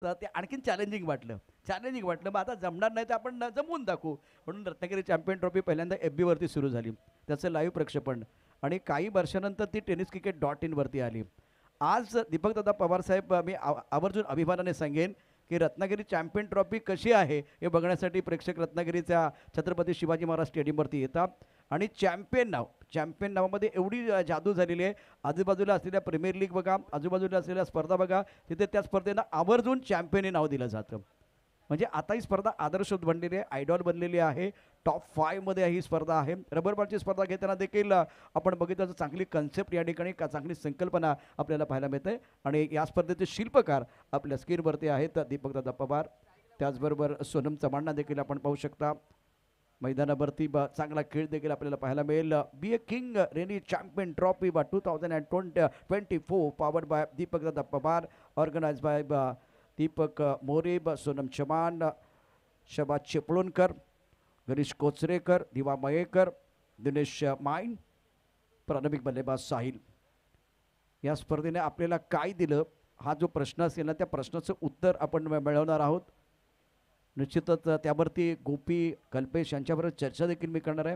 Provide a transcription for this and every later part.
तर ते आणखीन चॅलेंजिंग वाटलं. मग आता जमणार नाही तर आपण जमवून दाखवू. म्हणून रत्नागिरी चॅम्पियन ट्रॉफी पहिल्यांदा FB वरती सुरू झाली. त्याचं लाईव्ह प्रक्षेपण आणि काही वर्षानंतर ती tenniscricket.in वरती आली. आज दीपकदादा पवार साहेब मी आवर्जून अभिमानाने सांगेन की रत्नागिरी चॅम्पियन ट्रॉफी कशी आहे हे बघण्यासाठी प्रेक्षक रत्नागिरीच्या छत्रपती शिवाजी महाराज स्टेडियमवरती येतात आणि चॅम्पियन नावामध्ये एवढी जादू झालेली आहे. आजूबाजूला असलेल्या प्रीमियर लीग बघा, आजूबाजूला असलेल्या स्पर्धा बघा, तिथे त्या स्पर्धेला आवर्जून चॅम्पियन हे नाव दिलं जातं. म्हणजे आता ही स्पर्धा आदर्श बनलेली आहे, आयडॉल बनलेली आहे. टॉप 5 मध्ये ही स्पर्धा आहे. रबर बॉलची स्पर्धा घेताना देखील आपण बघितलं तर चांगली कन्सेप्ट या ठिकाणी चांगली संकल्पना आपल्याला पाहायला मिळते आणि या स्पर्धेचे शिल्पकार आपल्या स्क्रीनवरती आहेत दीपकदादा पवार. त्याचबरोबर सोनम चव्हाणना देखील आपण पाहू शकता. मैदानावरती चांगला खेळ देखील आपल्याला पाहायला मिळेल. बी ए किंग रेनी चॅम्पियन ट्रॉफी 2024 पॉवर्ड बाय दीपकदादा पवार, ऑर्गनाइज बाय दीपक मोरे, सोनम चव्हाण, शबाज चिपळूणकर, गणेश कोचरेकर, दिवा मयेकर, दिनेश माईन, प्रारंभिक बल्लेबाज साहिल. या स्पर्धेने आपल्याला काय दिलं हा जो प्रश्न असेल ना, त्या प्रश्नाचं उत्तर आपण मिळवणार आहोत. निश्चितच त्यावरती गोपी कल्पेश यांच्याबरोबर चर्चा देखील मी करणार आहे.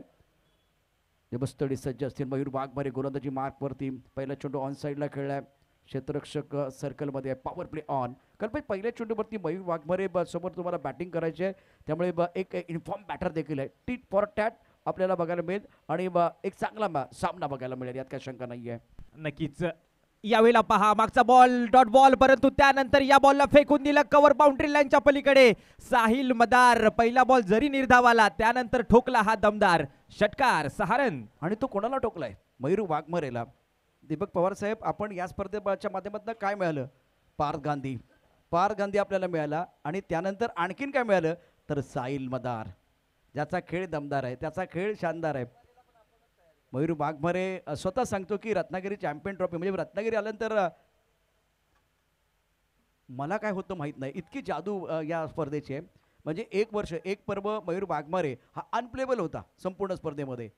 देवस्थळी सज्ज असतील. मयूर वाघमारे गोलंदाजी मार्कवरती, पहिला चेंडू ऑन साईडला खेळलाय, क्षेत्ररक्षक सर्कलमध्ये आहे, पॉवर प्ले ऑन. कल्पेश पहिल्या चेंडूवरती मयूर वाघमारे समोर तुम्हाला बॅटिंग करायची आहे, त्यामुळे एक इन्फॉर्म बॅटर देखील आहे. टीट फॉर टॅट आपल्याला बघायला मिळेल आणि एक चांगला सामना बघायला मिळेल, यात काही शंका नाही आहे. नक्कीच यावेळेला पहा मागचा बॉल डॉट बॉल, परंतु त्यानंतर या बॉलला फेकून दिलं कव्हर बाउंड्री लाईनच्या पलीकडे. साहिल मदार पहिला बॉल जरी निर्धावाला, त्यानंतर ठोकला हा दमदार षटकार, 6 रन. आणि तो कोणाला ठोकलाय? मयूर वाघमारेला. दीपक पवार साहेब, आपण या स्पर्धेच्या माध्यमातून काय मिळालं? पार गांधी आपल्याला मिळाला आणि त्यानंतर आणखीन काय मिळालं तर साहिल मदार, ज्याचा खेळ दमदार आहे, त्याचा खेळ शानदार आहे. मयूर वाघमारे स्वतः सांगतो की रत्नागिरी चॅम्पियन ट्रॉफी म्हणजे रत्नागिरी आल्यानंतर मला काय होतं माहीत नाही, इतकी जादू या स्पर्धेची आहे. म्हणजे एक वर्ष एक पर्व मयूर वाघमारे हा अनप्लेबल होता संपूर्ण स्पर्धेमध्ये.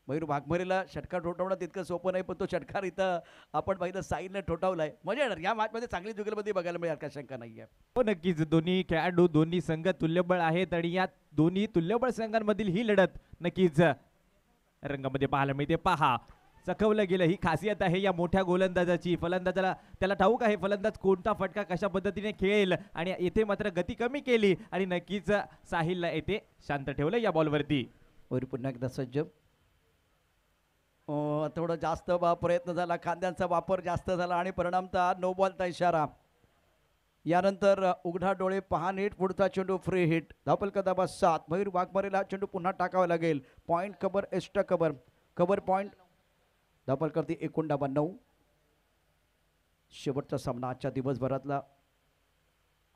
मयूर वाघमारेला षटकार ठोठावणं तितकं सोपं नाही, पण तो षटकार इथं आपण पाहिलं साईलने ठोठावलाय. मजा येणार या मॅचमध्ये, चांगली जुगलबंदी बघायला मिळेल, काय शंका नाही आहे. हो नक्कीच, दोन्ही खेळाडू दोन्ही संघ तुल्यबळ आहेत आणि या दोन्ही तुल्यबळ संघांमधील ही लढत नक्कीच रंगामध्ये पाहायला मिळते. पहा चकवलं गेलं, ही खासियत आहे या मोठ्या गोलंदाजाची. फलंदाजाला त्याला ठाऊक आहे फलंदाज कोणता फटका कशा पद्धतीने खेळेल आणि येथे मात्र गती कमी केली आणि नक्कीच साहिलला येथे शांत ठेवलं या बॉलवरती. वर पुन्हा एकदा सज्ज. थोडं जास्त प्रयत्न झाला, खांद्यांचा वापर जास्त झाला आणि परिणामतः नो बॉलचा इशारा. यानंतर उघडा डोळे पहा नीट, पुढचा चेंडू फ्री हिट. धावफलक दाबा 7. मयूर वाघमारेला चेंडू पुन्हा टाकावा लागेल. Point cover, extra cover point. धावफलकावरती एकूण डाबा 9. शेवटचा सामना आजच्या दिवसभरातला.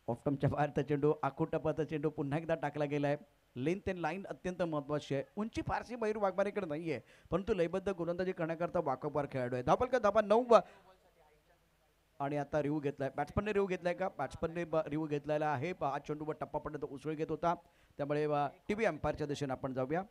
ऑफ्टमच्या बाहेरचा चेंडू, आखूड टप्प्याचा चेंडू पुन्हा एकदा टाकला गेलाय. लेंथ अँड लाईन अत्यंत महत्त्वाची आहे. उंची फारशी मयूर वाघमारेकडे नाही आहे, परंतु लयबद्ध गोलंदाजी करण्याकरता वाकबगार खेळाडू आहे. धावफलक दाबा 9. आणि आता रिव्ह्यू घेतलाय, बॅट्समनने रिव्ह्यू घेतलाय का? बॅट्समनने रिव्ह्यू घेतलेला आहे. हा चेंडूवर टप्पा पडण्यात उसळी घेत होता, त्यामुळे टीव्ही अंपायरच्या दिशेने आपण जाऊया.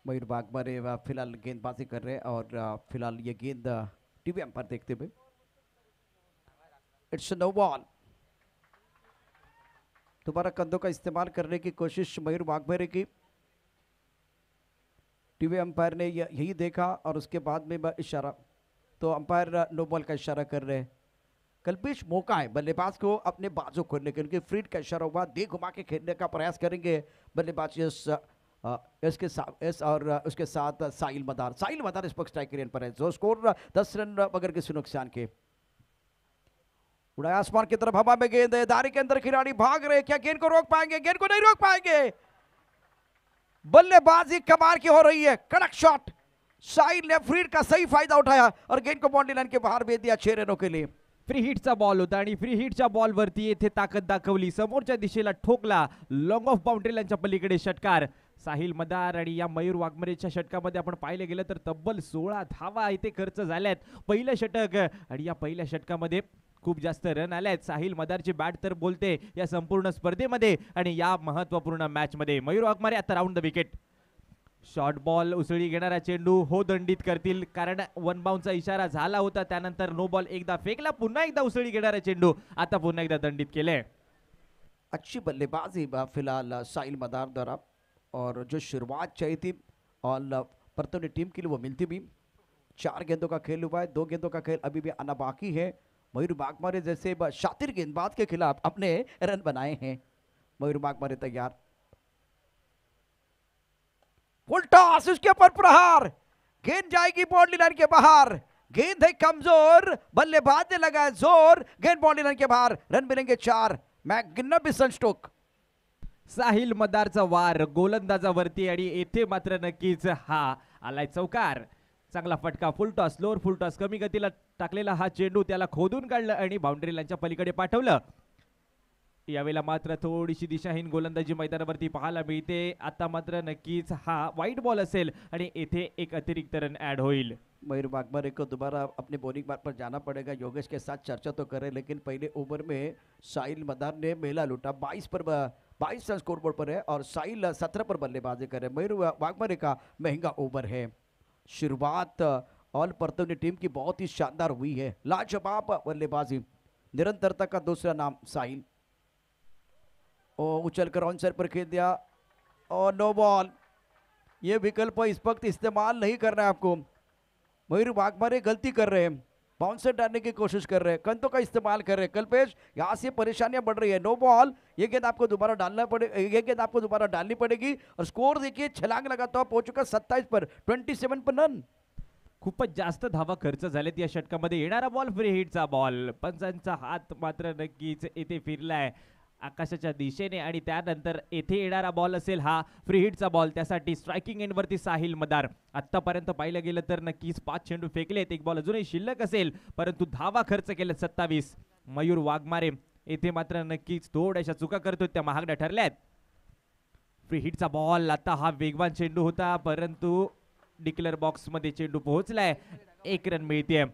मयूर वाघमारे फिलहाल गेंदबाजी कर रहे हैं और फिलहाल ये गेंद टीवी अंपायर देखते हुए. It's no ball. दोबारा कंधों का इस्तेमाल करने की कोशिश मयूर वाघमारे की. टीवी अंपायर ने यही देखा और उसके बाद में इशारा, तो अंपायर नो बॉल का इशारा कर रहे हैं। कल्पेश मौका है बल्लेबाज को अपने बाजू खोलने के, उनके फ्रीड का इशारा हुआ, दे घुमा के खेलने का प्रयास करेंगे बल्लेबाज इसके साथ एस और उसके साथ साहिल मदार इस वक्त स्ट्राइक रेंज पर है, जो स्कोर 10 रन बगैर किसी नुकसान के। उड़ाया आसमान की तरफ, हवा में गेंद है, दारी के अंदर खिलाड़ी भाग रहे, क्या गेंद को रोक पाएंगे? गेंद को नहीं रोक पाएंगे। बल्लेबाजी कमाल की हो रही है, कड़क शॉट, साहिल ने फ्रीड का सही फायदा उठाया और गेंद को बाउंड्री लाइन के बाहर भेज दिया 6 रनों के लिए। फ्री हिटचा बॉल होता आणि फ्री हिटच्या बॉलवरती येथे ताकद दाखवली, समोरच्या दिशेला ठोकला, लॉंग ऑफ बाउंड्री लाईनच्या पलीकडे षटकार साहिल मदार आणि या मयूर वाघमारेच्या षटकामध्ये आपण पाहिले गेलं तर तब्बल 16 धावा इथे खर्च झाल्यात। पहिलं षटक आणि या पहिल्या षटकामध्ये खूप जास्त रन आलेत। साहिल मदारची बॅट तर बोलते या संपूर्ण स्पर्धेमध्ये आणि या महत्त्वपूर्ण मॅच मध्ये। मयूर वाघमारे आता round the wicket, short ball उसळी घेणारा चेंडू हो दंडित करतील, कारण वन बाउंडचा इशारा झाला होता, त्यानंतर नो बॉल एकदा फेकला, पुन्हा एकदा उसळी घेणारा चेंडू आता पुन्हा एकदा दंडित केले। अच्छी बल्लेबाजी फिलहाल साहिल मदार द्वारा, और जो शुरुआत चाहिए थी और परतौनी टीम के लिए वो मिलती भी। 4 गेंदों का खेल हुआ है, 2 गेंदों का खेल अभी भी आना बाकी है। मयूर वाघमारे जैसे शातिर गेंदबाज के खिलाफ अपने रन बनाए हैं। मयूर वाघमारे तैयार, फुल टॉस, उसके ऊपर प्रहार, गेंद जाएगी बाउंड्री लाइन के बाहर, गेंद है कमजोर, बल्लेबाज ने लगाया जोर, गेंद बाउंड्री लाइन के बाहर, रन मिलेंगे 4। Magnificent stroke. साहिल मदारचा वार गोलंदाजावरती आणि येथे मात्र नक्कीच हा आलाय चौकार। चांगला फटका, फुल टॉस, लोअर फुल टॉस, कमी गतीला टाकलेला हा चेंडू त्याला खोदून काढलं आणि बाउंड्री लाईनच्या पलीकडे पाठवलं। यावेळेला मात्र थोडीशी दिशाहीन गोलंदाजी मैदानावरती पाहायला मिळते। आता मात्र नक्कीच हा वाईट बॉल असेल आणि येथे एक अतिरिक्त रन ऍड होईल। मयूर वाघमारे को दोबारा अपने बॉलिंग बार पर जाना पड़ेगा। योगेश के साथ चर्चा तो करें, लेकिन पहले ओवर में साहिल मदार ने मेला लूटा, 22 रन स्कोर बोर्ड पर है और साहिल 17 पर बल्लेबाजी करे। मयूर वाघमारे का महंगा ओवर है। शुरुआत ऑल परतौनी टीम की बहुत ही शानदार हुई है, लाजवाब बल्लेबाजी, निरंतरता का दूसरा नाम साहिल। उछल कर ऑन साइड पर खेल दिया और नो बॉल। ये विकल्प इस वक्त इस्तेमाल नहीं करना है आपको। मयूर वाघमारे गलती कर रहे हैं, बाउंसर डालने की कोशिश कर रहे हैं, कंधों का इस्तेमाल कर रहे हैं। कल्पेश, यहाँ से परेशानियां बढ़ रही है। नो बॉल, ये गेंद आपको दोबारा डालनी पड़ेगी और स्कोर देखिए, छलांग लगाता हुआ पहुंच चुका 27 पर, 27 पर रन। खूपच जास्त धावा खर्च झालेत या षटकामध्ये। येणारा बॉल फ्री हिटचा बॉल, पंचांचा हात मात्र नक्कीच येथे फिरलाय आकाशाच्या दिशेने आणि त्यानंतर येथे येणारा बॉल असेल हा फ्री हिटचा बॉल, त्यासाठी स्ट्रायकिंग एंडवरती साहिल मदार। आतापर्यंत पाहिलं गेलं तर नक्कीच 5 चेंडू फेकलेत, एक बॉल अजूनही शिल्लक असेल, परंतु धावा खर्च केलेत 27। मयूर वाघमारे येथे मात्र नक्कीच थोड्याशा चुका करतोय, त्या महागड्या ठरल्यात। फ्री हिटचा बॉल, आता हा वेगवान चेंडू होता, परंतु डिक्लेअर बॉक्स मध्ये चेंडू पोहोचलाय, 1 रन मिळते।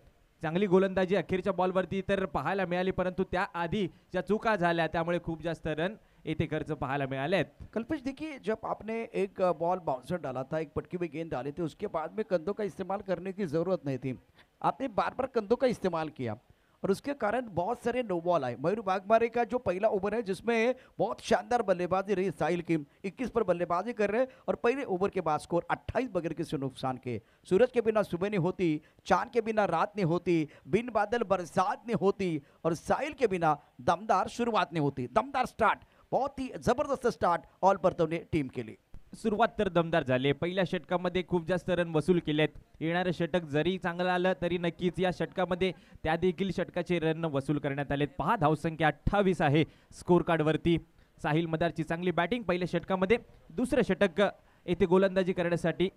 चांगली गोलंदाजी अखेरच्या बॉलवरती तर पाहायला मिळाली, परंतु त्या आधी ज्या चुका झाल्या त्यामुळे खूप जास्त रन येथे खर्च पाहायला मिळालेत। कल्पेश, देखिए जब आपने एक बॉल बाउंसर डाला था, एक पटकी हुई गेंद डाली थी, उसके बाद में कंधों का इस्तेमाल करने की जरूरत नहीं थी। आपने बार बार कंधों का इस्तेमाल किया और उसके कारण बहुत सारे नो बॉल आए। मयूर वाघमारे का जो पहला ओवर है जिसमें बहुत शानदार बल्लेबाजी रही साहिल की, 21 पर बल्लेबाजी कर रहे हैं और पहले ओवर के बाद स्कोर 28 बगैर किसी नुकसान के। सूरज के बिना सुबह नहीं होती, चांद के बिना रात नहीं होती, बिन बादल बरसात नहीं होती और साहिल के बिना दमदार शुरुआत नहीं होती। दमदार स्टार्ट, बहुत ही जबरदस्त स्टार्ट ऑल परतौनी टीम के लिए। सुरुवात तर दमदार झाली, पहिल्या षटकामध्ये खूप जास्त रन वसूल केलेत। येणारं षटक जरी चांगलं आलं तरी नक्कीच या षटकामध्ये त्या देखील षटकाचे रन वसूल करण्यात आलेत। पहा धावसंख्या 28 आहे स्कोर कार्ड वरती। साहिल मदारची चांगली बॅटिंग पहिल्या षटकामध्ये, दुसरं षटक येथे गोलंदाजी करण्यासाठी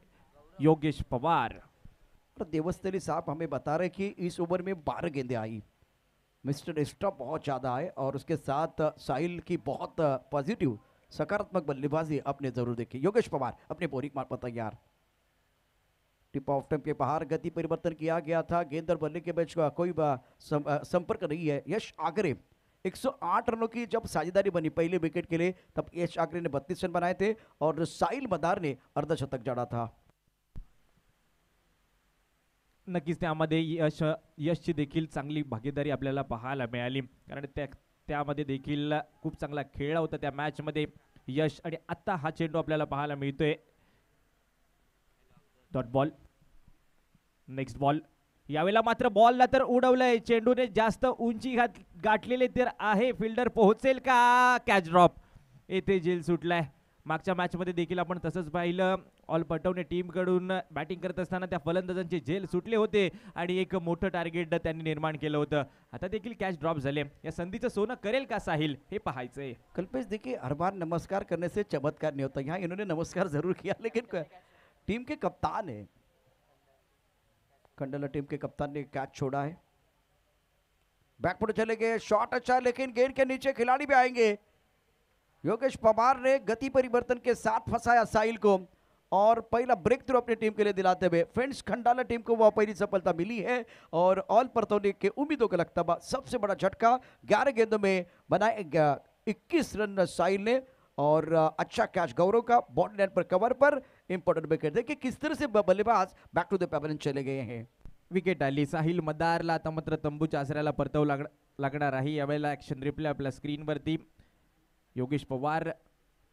योगेश पवार। और देवस्थली साहब हमें बता रहे कि इस ओवर में 12 गेंदें आई, मिस्टर एक्स्ट्रा बहुत ज़्यादा आए और उसके साथ साहिल की बहुत पॉजिटिव सकारात्मक बल्लेबाजी आपने जरूर देखी। योगेश पवार अपने बोरिंग मार्ग पर तैयार, टिप ऑफ टाइम के बाहर गति परिवर्तन किया गया था, गेंद और बल्ले के बीच का कोई संपर्क नहीं है। यश आगरे 108 रनों की जब साझेदारी बनी पहले विकेट के लिए, तब यश आगरे ने 32 रन बनाए थे और साहिल मदार ने अर्धशतक जड़ा था। नक्कीच त्यामध्ये यशची देखील चांगली भागीदारी आपल्याला पाहायला मिळाली, कारण त्यामध्ये देखील खूप चांगला खेळ होता त्या मॅच मध्ये यश। आणि आता हा चेंडू आपल्याला पाहायला मिळतोय, डॉट बॉल. Next ball. यावेळेला मात्र बॉलला तर उडवलंय, चेंडूने जास्त उंची गाठलेले तर आहे. फिल्डर पोहोचेल का? Catch drop. येथे झेल सुटलाय. मागच्या मॅच मध्ये देखील आपण तसंच पाहिलं. ऑल पटवणे टीम कडून बॅटिंग करत असताना त्या फलंदाजांचे झेल सुटले होते आणि एक मोठं टार्गेट त्यांनी निर्माण केलं होतं. आता देखील कॅच ड्रॉप झाले. या संधीचं सोनं करेल का साहिल, हे पाहायचंय. कल्पेश देखिए, हर बार नमस्कार करने से चमत्कार नहीं होता. यहाँ इन्होंने नमस्कार जरूर किया, लेकिन टीम के कप्तान है, खंडाला टीम के कप्तान ने कैच छोड़ा है. बैकफुट चले गए, शॉट अच्छा, लेकिन गेंद के नीचे खिलाड़ी भी आएंगे. योगेश पवार ने गति परिवर्तन के साथ फंसाया साहिल को और पहला ब्रेक थ्रू अपनी टीम के लिए दिलाते हुए फ्रेंड्स खंडाला टीम को वह पहली सफलता मिली है. और ऑल परतौनी के उम्मीदों का लगता है सबसे बड़ा झटका. 11 गेंदों में बनाए 21 रन साहिल ने और अच्छा कैच गौरव का बॉडी लाइन पर कवर पर. Important wicket. देखिए किस तरह से बल्लेबाज बैक टू द पेवेलियन चले गए हैं. विकेट आली. साहिल मदारला आता मात्र तंबूच्या आसऱ्याला परताव लागणार आहे. यावेळेला ॲक्शन रिप्ले आपल्या स्क्रीनवरती. योगेश पवार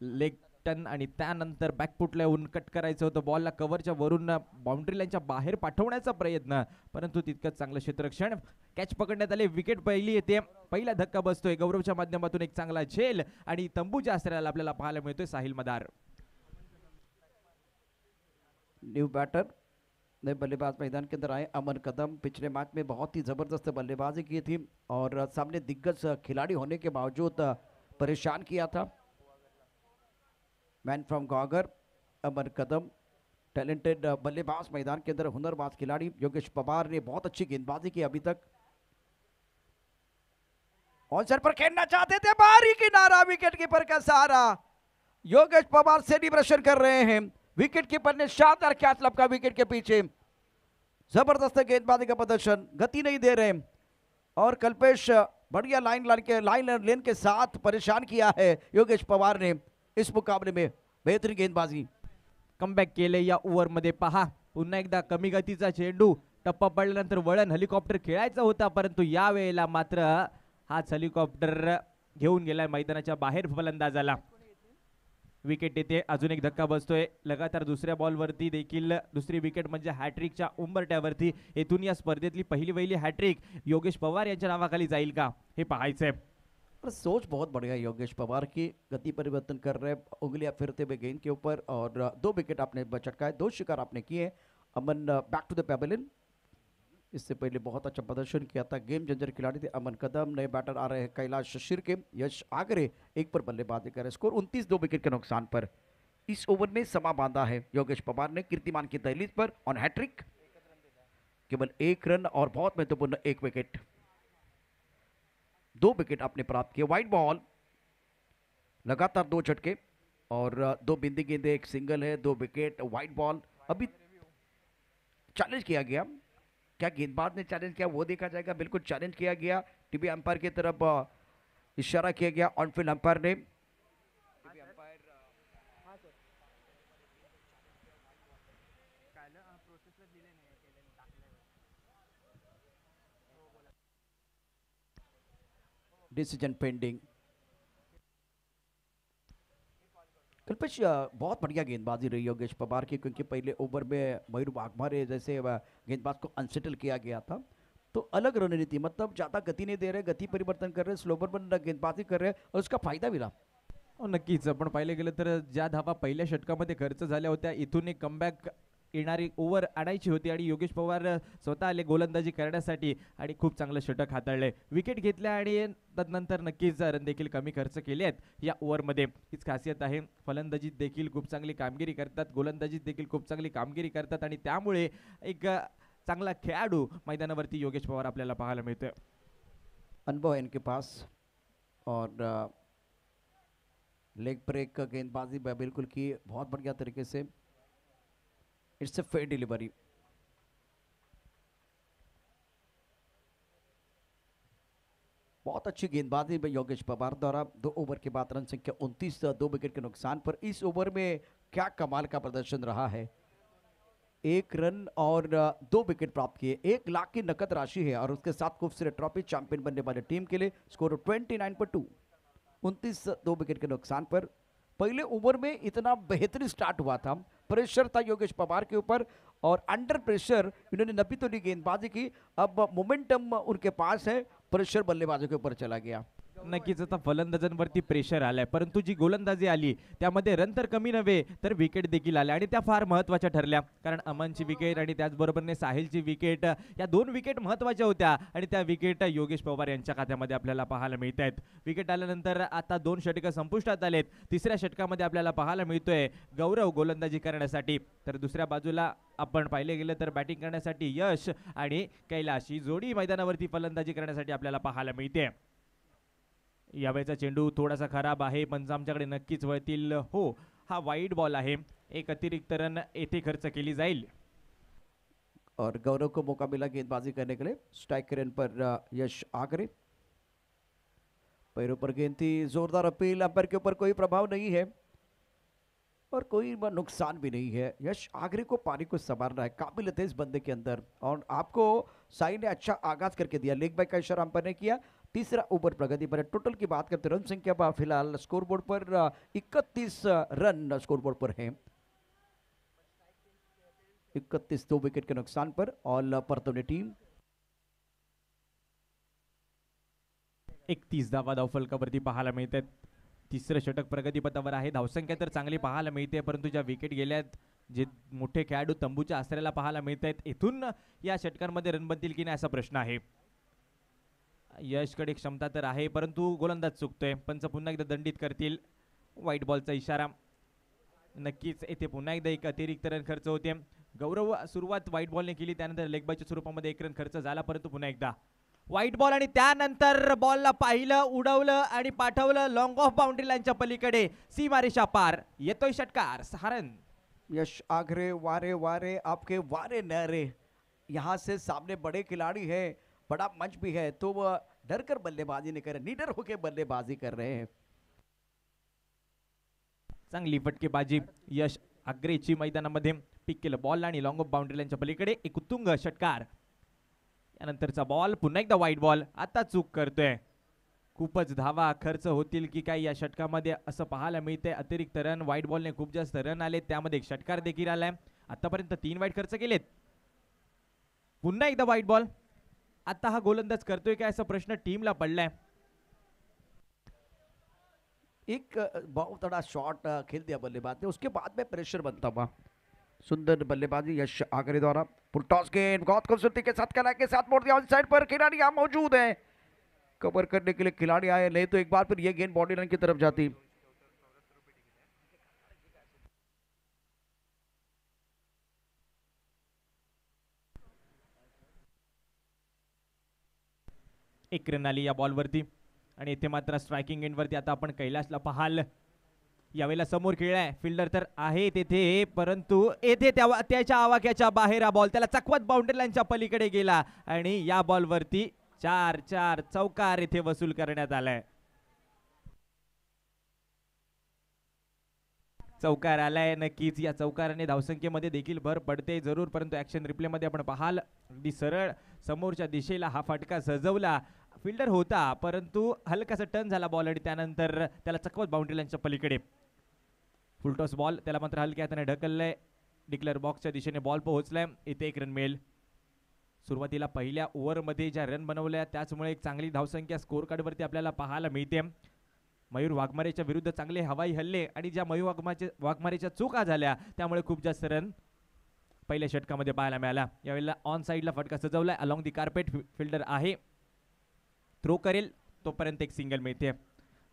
लेग टर्न आणि त्यानंतर बॅकफुटला येऊन कट करायचं होतं. बॉलला कव्हरच्या वरून बाउंड्री लाईनच्या बाहेर पाठवण्याचा प्रयत्न, परंतु तितकंच चांगलं क्षेत्ररक्षण. कॅच पकडण्यात आले. विकेट पहिली येते. पहिला धक्का बसतोय. गौरवच्या माध्यमातून एक चांगला झेल आणि तंबूच्या आसऱ्याला आपल्याला पाहायला मिळतोय साहिल मदार. न्यू बैटर नए बल्लेबाज मैदान के अंदर आए. अमन कदम पिछले मैच में बहुत ही जबरदस्त बल्लेबाजी की थी और सामने दिग्गज खिलाड़ी होने के बावजूद परेशान किया था. मैन फ्रॉम गॉगर अमन कदम, टैलेंटेड बल्लेबाज मैदान के अंदर, हुनरबाज खिलाड़ी. योगेश पवार ने बहुत अच्छी गेंदबाजी की अभी तक. ऑन पर खेलना चाहते थे, बाहरी किनारा, विकेट कीपर का सहारा. योगेश पवार सेलिब्रेशन कर रहे हैं. विकेट कीपर ने शानदार कैच लपका विकेट के पीछे. जबरदस्त गेंदबाजी का प्रदर्शन, गति नहीं दे रहे और कल्पेश बढ़िया लाइन लेन के साथ परेशान किया है योगेश पवार ने इस मुकाबले में. बेहतरीन गेंदबाजी. कमबॅक केले या ओव्हरमध्ये. पहा पुन्हा एकदा कमी गतीचा चेंडू. टप्पा पडल्यानंतर वळण हेलिकॉप्टर खेळायचा होता, परंतु या वेळेला मात्र हाच हेलिकॉप्टर घेऊन गेलाय मैदानाच्या बाहेर फलंदाजाला. विकेट येते. अजून एक धक्का बसतोय. लगातार दुसऱ्या बॉलवरती देखील दुसरी विकेट म्हणजे हॅट्रिकच्या उंबरट्यावरती. येथून या स्पर्धेतली पहिली हॅट्रिक योगेश पवार यांच्या नावाखाली जाईल का, हे पाहायचंय. पर सोच बहुत बढ़िया योगेश पवार की. गति परिवर्तन कर रहे, उंगलियां फिरते हुए गेंद के ऊपर और 2 विकेट आपने चटकाए, 2 शिकार आपने किए. Aman back to the pavilion. इससे पहले बहुत अच्छा प्रदर्शन किया था. गेम चेंजर खिलाड़ी थे अमन कदम. नए बैटर आ रहे हैं कैलाश शिर्के, यश आगरे. एक पर बल्लेबाजी कर रहे. स्कोर 29, 2 विकेट के नुकसान पर. इस ओवर में समा बांधा है योगेश पवार ने कीर्तिमान की दहलीज पर ऑन हैट्रिक. केवल 1 रन और बहुत महत्वपूर्ण 1 विकेट. 2 विकेट आपने प्राप्त किए. वाइड बॉल, लगातार 2 झटके और 2 बिंदी गेंदे, 1 सिंगल है, 2 विकेट. Wide ball. अभी चैलेंज किया गया. क्या गेंदबाज ने चैलेंज किया वो देखा जाएगा. बिल्कुल चैलेंज किया गया. टीवी अंपायर की तरफ इशारा किया गया ऑनफील्ड अंपायर ने. Decision pending. कल्पेश बहुत बढ़िया गेंदबाजी रही योगेश पवार की, क्योंकि पहले ओवर में मयूर वाघमारे जैसे गेंदबाज को अनसेटल किया गया था. तो अलग रणनीति, मतलब ज़्यादा गति नहीं दे रहे, गति परिवर्तन कर रहे, स्लोवर पर गेंदबाजी कर रहे और उसका फायदा मिला. नक्कीच. आपण पाहिलं गेलं तर ज्या धावा पहिल्या षटकामध्ये खर्च झाल्या होत्या, इथून एक कमबॅक येणारी ओव्हर आणायची होती आणि योगेश पवार स्वतः आले गोलंदाजी करण्यासाठी आणि खूप चांगलं षटक हाताळले. विकेट घेतल्या आणि तदनंतर नक्कीच रन देखील कमी खर्च केले आहेत या ओव्हरमध्ये. हीच खासियत आहे. फलंदाजीत देखील खूप चांगली कामगिरी करतात, गोलंदाजीत देखील खूप चांगली कामगिरी करतात आणि त्यामुळे एक चांगला खेळाडू मैदानावरती योगेश पवार आपल्याला पाहायला मिळतोय. अनुभव है इनके पास और लेग ब्रेक गेंदबाजी बिल्कुल की बहुत बढ़िया तरीके से. It's a fair delivery. बहुत अच्छी गेंदबाजी में योगेश पवार द्वारा. 2 ओवर के बाद रन संख्या 29, 2 विकेट के नुकसान पर. इस ओवर में क्या कमाल का प्रदर्शन रहा है. 1 रन और 2 विकेट प्राप्त किए. 1 लाख की नकद राशि है और उसके साथ खूबसूरत ट्रॉफी चैंपियन बनने वाले टीम के लिए. स्कोर 29 पर 2. 29, 2 विकेट के नुकसान पर पहले ओवर में इतना बेहतरीन स्टार्ट हुआ था, प्रेशर था योगेश पवार के ऊपर और अंडर प्रेशर इन्होंने नब्बी तो नहीं गेंदबाजी की, अब मोमेंटम उनके पास है, प्रेशर बल्लेबाजों के ऊपर चला गया। नक्कीच आता फलंदाजांवरती प्रेशर आलाय, परंतु जी गोलंदाजी आली त्यामध्ये रन तर कमी नव्हे तर विकेट देखील आल्या आणि त्या फार महत्त्वाच्या ठरल्या, कारण अमनची विकेट आणि त्याचबरोबरने साहिलची विकेट, या 2 विकेट महत्त्वाच्या होत्या आणि त्या विकेट योगेश पवार यांच्या खात्यामध्ये आपल्याला पाहायला मिळत आहेत। विकेट आल्यानंतर आता 2 षटकं संपुष्टात आलेत, तिसऱ्या षटकामध्ये आपल्याला पाहायला मिळतोय गौरव गोलंदाजी करण्यासाठी, तर दुसऱ्या बाजूला आपण पाहिले गेलं तर बॅटिंग करण्यासाठी यश आणि कैलाश ही जोडी मैदानावरती फलंदाजी करण्यासाठी आपल्याला पाहायला मिळते। यावेळेचा चेंडू थोडासा खराब आहे, पंच आमच्याकडे नक्कीच वळतील। हो, हा वाईड बॉल आहे, एक अतिरिक्त रन येथे खर्च केली जाईल और गौरव को मौका मिला गेंदबाजी करने के लिए। स्ट्राइक रेन पर यश आगरे, पैरों पर गेंद थी, जोरदार अपील, अंपायर के ऊपर कोई प्रभाव नहीं है और कोई नुकसान भी नहीं है। यश आगरे को पारी को संभालना है, काबिलियत है इस बंदे के अंदर और आपको साई ने अच्छा आगाज करके दिया, लेग बाय का इशारा अंपायर ने किया। तीसरा ओवर प्रगति पर है। टोटल की बात करते रन संख्या फिलहाल स्कोरबोर्ड पर 31 रन स्कोरबोर्ड पर है, 31 2 विकेट के नुकसान पर ऑल परतवणे टीम। 31 धावा धावफलकावरती पाहायला मिळतात। तिसरं षटक प्रगतीपथावर आहे, धावसंख्या तर चांगली पाहायला मिळते, परंतु ज्या विकेट गेल्यात, जे मोठे खेळाडू तंबूच्या आसऱ्याला पाहायला मिळत आहेत, इथून या षटकांमध्ये रन बनतील की नाही असा प्रश्न आहे। यशकडे क्षमता तर आहे, परंतु गोलंदाज चुकतोय, पंच पुन्हा एकदा दंडित करतील, व्हाईट बॉलचा इशारा। नक्कीच येथे पुन्हा एकदा एक अतिरिक्त रन खर्च होते। गौरव सुरुवात व्हाईट बॉलने केली, त्यानंतर लेग बायच्या स्वरूपामध्ये 1 रन खर्च झाला, परंतु पुन्हा एकदा व्हाईट बॉल आणि त्यानंतर बॉलला पाहिलं, उडवलं आणि पाठवलं लॉंग ऑफ बाउंड्री लाईनच्या पलीकडे, सीमारेषा पार, येतोय षटकार, 6 रन। यश आगरे वारे वारे आपके वारे न्यारे, यहाँ से सामने बड़े खिलाड़ी है, बड़ा मंच भी है, तो वह डर कर बल्लेबाजी नहीं कर रहे, निडर होकर बल्लेबाजी कर रहे हैं। चांगली फटकेबाजी यश आग्रेची मैदानामध्ये, पिक केलं बॉल आणि लॉंग ऑफ बाउंड्री लाईनच्या पलीकडे एक उत्तुंग षटकार। यानंतरचा बॉल पुन्हा एकदा व्हाईट बॉल, आता चूक करतोय, खूपच धावा खर्च होतील की काय या षटकामध्ये असं पाहायला मिळते। अतिरिक्त रन, व्हाईट बॉलने खूप जास्त रन आले, त्यामध्ये एक षटकार देखील आलाय, आतापर्यंत 3 वाईट खर्च केलेत। पुन्हा एकदा व्हाईट बॉल, आता हा गोलंदाज करतोय काय असा प्रश्न टीमला पडलाय। एक बहुत बड़ा शॉट खेल दिया बल्लेबाज ने, उसके बाद में प्रेशर बनता हुआ सुंदर बल्लेबाजी यश आगरे द्वारा। फुलटॉस गेंद बहुत खूबसूरती के साथ कला के साथ मोड़ दिया, ऑन साइड पर खिलाड़ी यहाँ मौजूद है, कवर करने के लिए खिलाड़ी आए, नहीं तो एक बार फिर ये गेंद बॉडी लाइन की तरफ जाती। एक रन आली या बॉलवरती आणि इथे मात्र स्ट्रायकिंग एंडवरती आता आपण कैलाशला पाहाल, यावेळेला समोर खेळलाय, फिल्डर तर आहे तेथे, परंतु येथे त्याच्या आवाक्याच्या बाहेर हा बॉल त्याला चकवत बाउंड्री लाईनच्या पलीकडे गेला आणि या बॉलवरती 4 चौकार इथे वसूल करण्यात आलाय। चौकार आलाय, नक्कीच या चौकाराने धावसंख्येमध्ये देखील भर पडते जरूर, परंतु ऍक्शन रिप्ले मध्ये आपण पाहाल अगदी सरळ समोरच्या दिशेला हा फटका सजवला, फिल्डर होता परंतु हलकासा टर्न झाला बॉल आणि त्यानंतर त्याला चकवत बाउंड्री लाईनच्या पलीकडे फुलटॉस बॉल, त्याला मात्र हलक्या हाताने ढकललंय, डिक्लेअर बॉक्सच्या दिशेने बॉल पोहोचलाय, इथे 1 रन मिळेल। सुरुवातीला पहिल्या ओव्हरमध्ये ज्या रन बनवल्या त्याचमुळे एक चांगली धावसंख्या स्कोर कार्डवरती आपल्याला पाहायला मिळते। मयूर वाघमारेच्या विरुद्ध चांगले हवाई हल्ले आणि ज्या मयूर वाघमारेच्या चुका झाल्या त्यामुळे खूप जास्त रन पहिल्या षटकामध्ये पाहायला मिळाला। यावेळेला ऑन साइडला फटका सजवलाय, अलॉंग दी कार्पेट फिल्डर आहे, थ्रो करेल तोपर्यंत एक सिंगल मिळते,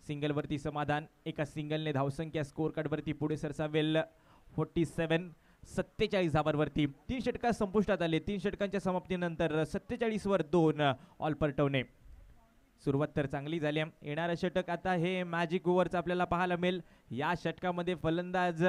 सिंगल वरती समाधान, एका सिंगलने धावसंख्या स्कोर कार्ड वरती पुढे सरसावेल 47 धावांवरती। 3 षटका संपुष्टात आले, 3 षटकांच्या समाप्तीनंतर 47 वर 2 ऑल परटवणे। सुरुवात तर चांगली झाली, येणारं षटक आता हे मॅजिक ओव्हरचं आपल्याला पाहायला मिळेल। या षटकामध्ये फलंदाज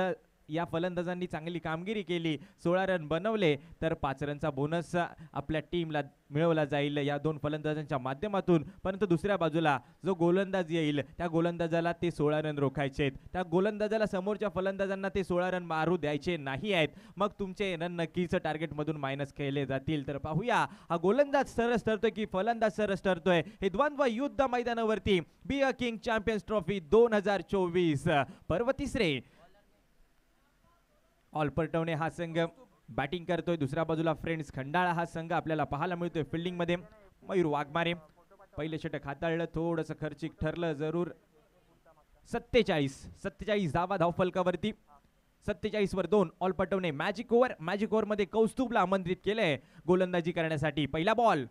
या फलंदाजांनी चांगली कामगिरी केली, 16 रन बनवले, तर 5 रनचा बोनस आपल्या टीमला मिळवला जाईल या दोन फलंदाजांच्या माध्यमातून. परंतु दुसऱ्या बाजूला जो गोलंदाज येईल त्या गोलंदाजाला ते 16 रन रोखायचे आहेत, त्या गोलंदाजाला समोरच्या फलंदाजांना ते 16 रन मारू द्यायचे नाही आहेत. मग तुमचे रन नक्कीच टार्गेटमधून मायनस केले जातील. तर पाहूया हा गोलंदाज सरस ठरतोय की फलंदाज सरस ठरतोय. हे द्वंद्व युद्ध मैदानावरती बी अ किंग चॅम्पियन्स ट्रॉफी 2024 पर्व तिसरे. ऑलपरटवणे हा संघ बॅटिंग करतोय, दुसऱ्या बाजूला फ्रेंड्स खंडाळा हा संघ आपल्याला पाहायला मिळतोय फिल्डिंग मध्ये. मयूर वाघमारे पहिले षटक हाताळलं, थोडंसं खर्चिक ठरलं जरूर. 47 धावा धावफलकावरती, 47 वर 2. ऑलपटवणे मॅजिक ओव्हर मध्ये कौस्तुभला आमंत्रित केलंय गोलंदाजी करण्यासाठी. पहिला बॉल,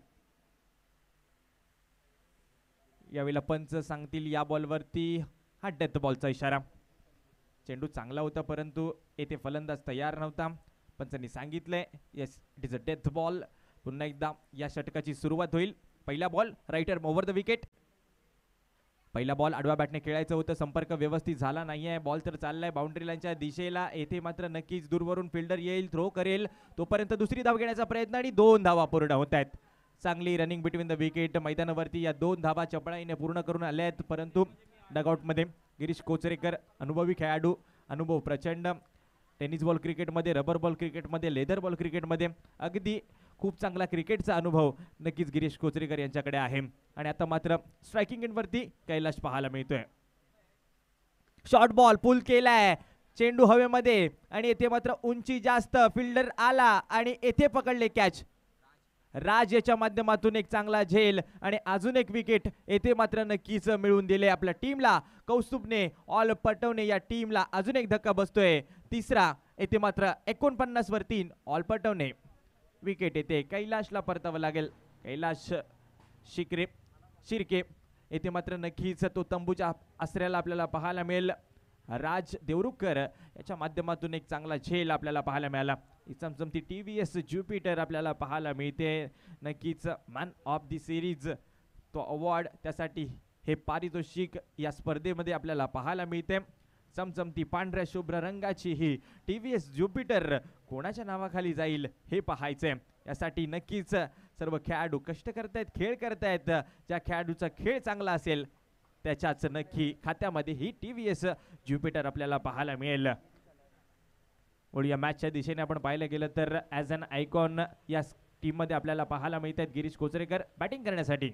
यावेळेला पंच सांगतील या बॉलवरती हा डेथ बॉलचा इशारा. चेंडू चांगला होता परंतु येथे फलंदाज तयार नव्हता. पंचांनी सांगितलंय yes it is a death ball. पुन्हा एकदा या षटकाची सुरुवात होईल. पहिला ball, writer over the wicket. पहिला बॉल आडव्या बॅटने खेळायचं होतं, संपर्क व्यवस्थित झाला नाहीये. बॉल तर चाललाय बाउंड्री लाईनच्या दिशेला. येथे मात्र नक्कीच दूरवरून फिल्डर येईल, थ्रो करेल, तोपर्यंत दुसरी धाव घेण्याचा प्रयत्न आणि 2 धावा पूर्ण होत आहेत. चांगली रनिंग बिटवीन द विकेट मैदानावरती या 2 धावा चपळाईने पूर्ण करून आल्या आहेत. परंतु डगआउटमध्ये गिरीश कोचरेकर अनुभवी खेळाडू, अनुभव प्रचंड. टेनिस बॉल क्रिकेटमध्ये, रबर बॉल क्रिकेटमध्ये, लेदर बॉल क्रिकेटमध्ये अगदी खूप चांगला क्रिकेटचा अनुभव नक्कीच गिरीश कोचरेकर यांच्याकडे आहे. आणि आता मात्र स्ट्रायकिंग एंडवरती कैलाश पाहायला मिळतोय. शॉर्ट बॉल पुल केलाय, चेंडू हवेमध्ये आणि येथे मात्र उंची जास्त, फिल्डर आला आणि येथे पकडले कॅच. राज याच्या माध्यमातून एक चांगला झेल आणि अजून एक विकेट येथे मात्र नक्कीच मिळवून दिले आपल्या टीमला. कौस्तुभने, ऑल पटवणे या टीमला अजून एक धक्का बसतोय. तिसरा, येथे मात्र 49 वर 3. ऑल पटवणे विकेट येते, कैलाशला परतावं लागेल. कैलाश शिर्के येथे मात्र नक्कीच तो तंबूच्या आसऱ्याला आपल्याला पाहायला मिळेल. राज देवरुखकर याच्या माध्यमातून एक चांगला झेल आपल्याला पाहायला मिळाला. चमचमती TVS ज्युपिटर आपल्याला पाहायला मिळते. नक्कीच मॅन ऑफ द सिरीज तो अवॉर्ड, त्यासाठी हे पारितोषिक या स्पर्धेमध्ये आपल्याला पाहायला मिळते. चमचमती पांढऱ्या शुभ्र रंगाची ही TVS ज्युपिटर कोणाच्या नावाखाली जाईल हे पाहायचंय. यासाठी नक्कीच सर्व खेळाडू कष्ट करतायत, खेळ करतायत. ज्या खेळाडूचा खेळ चांगला असेल त्याच्याच नक्की खात्यामध्ये ही TVS ज्युपिटर आपल्याला पाहायला मिळेल. या मॅचच्या दिशेने आपण पाहिलं गेलं तर ॲज अन आयकॉन या टीममध्ये आपल्याला पाहायला मिळतात गिरीश कोचरेकर बॅटिंग करण्यासाठी.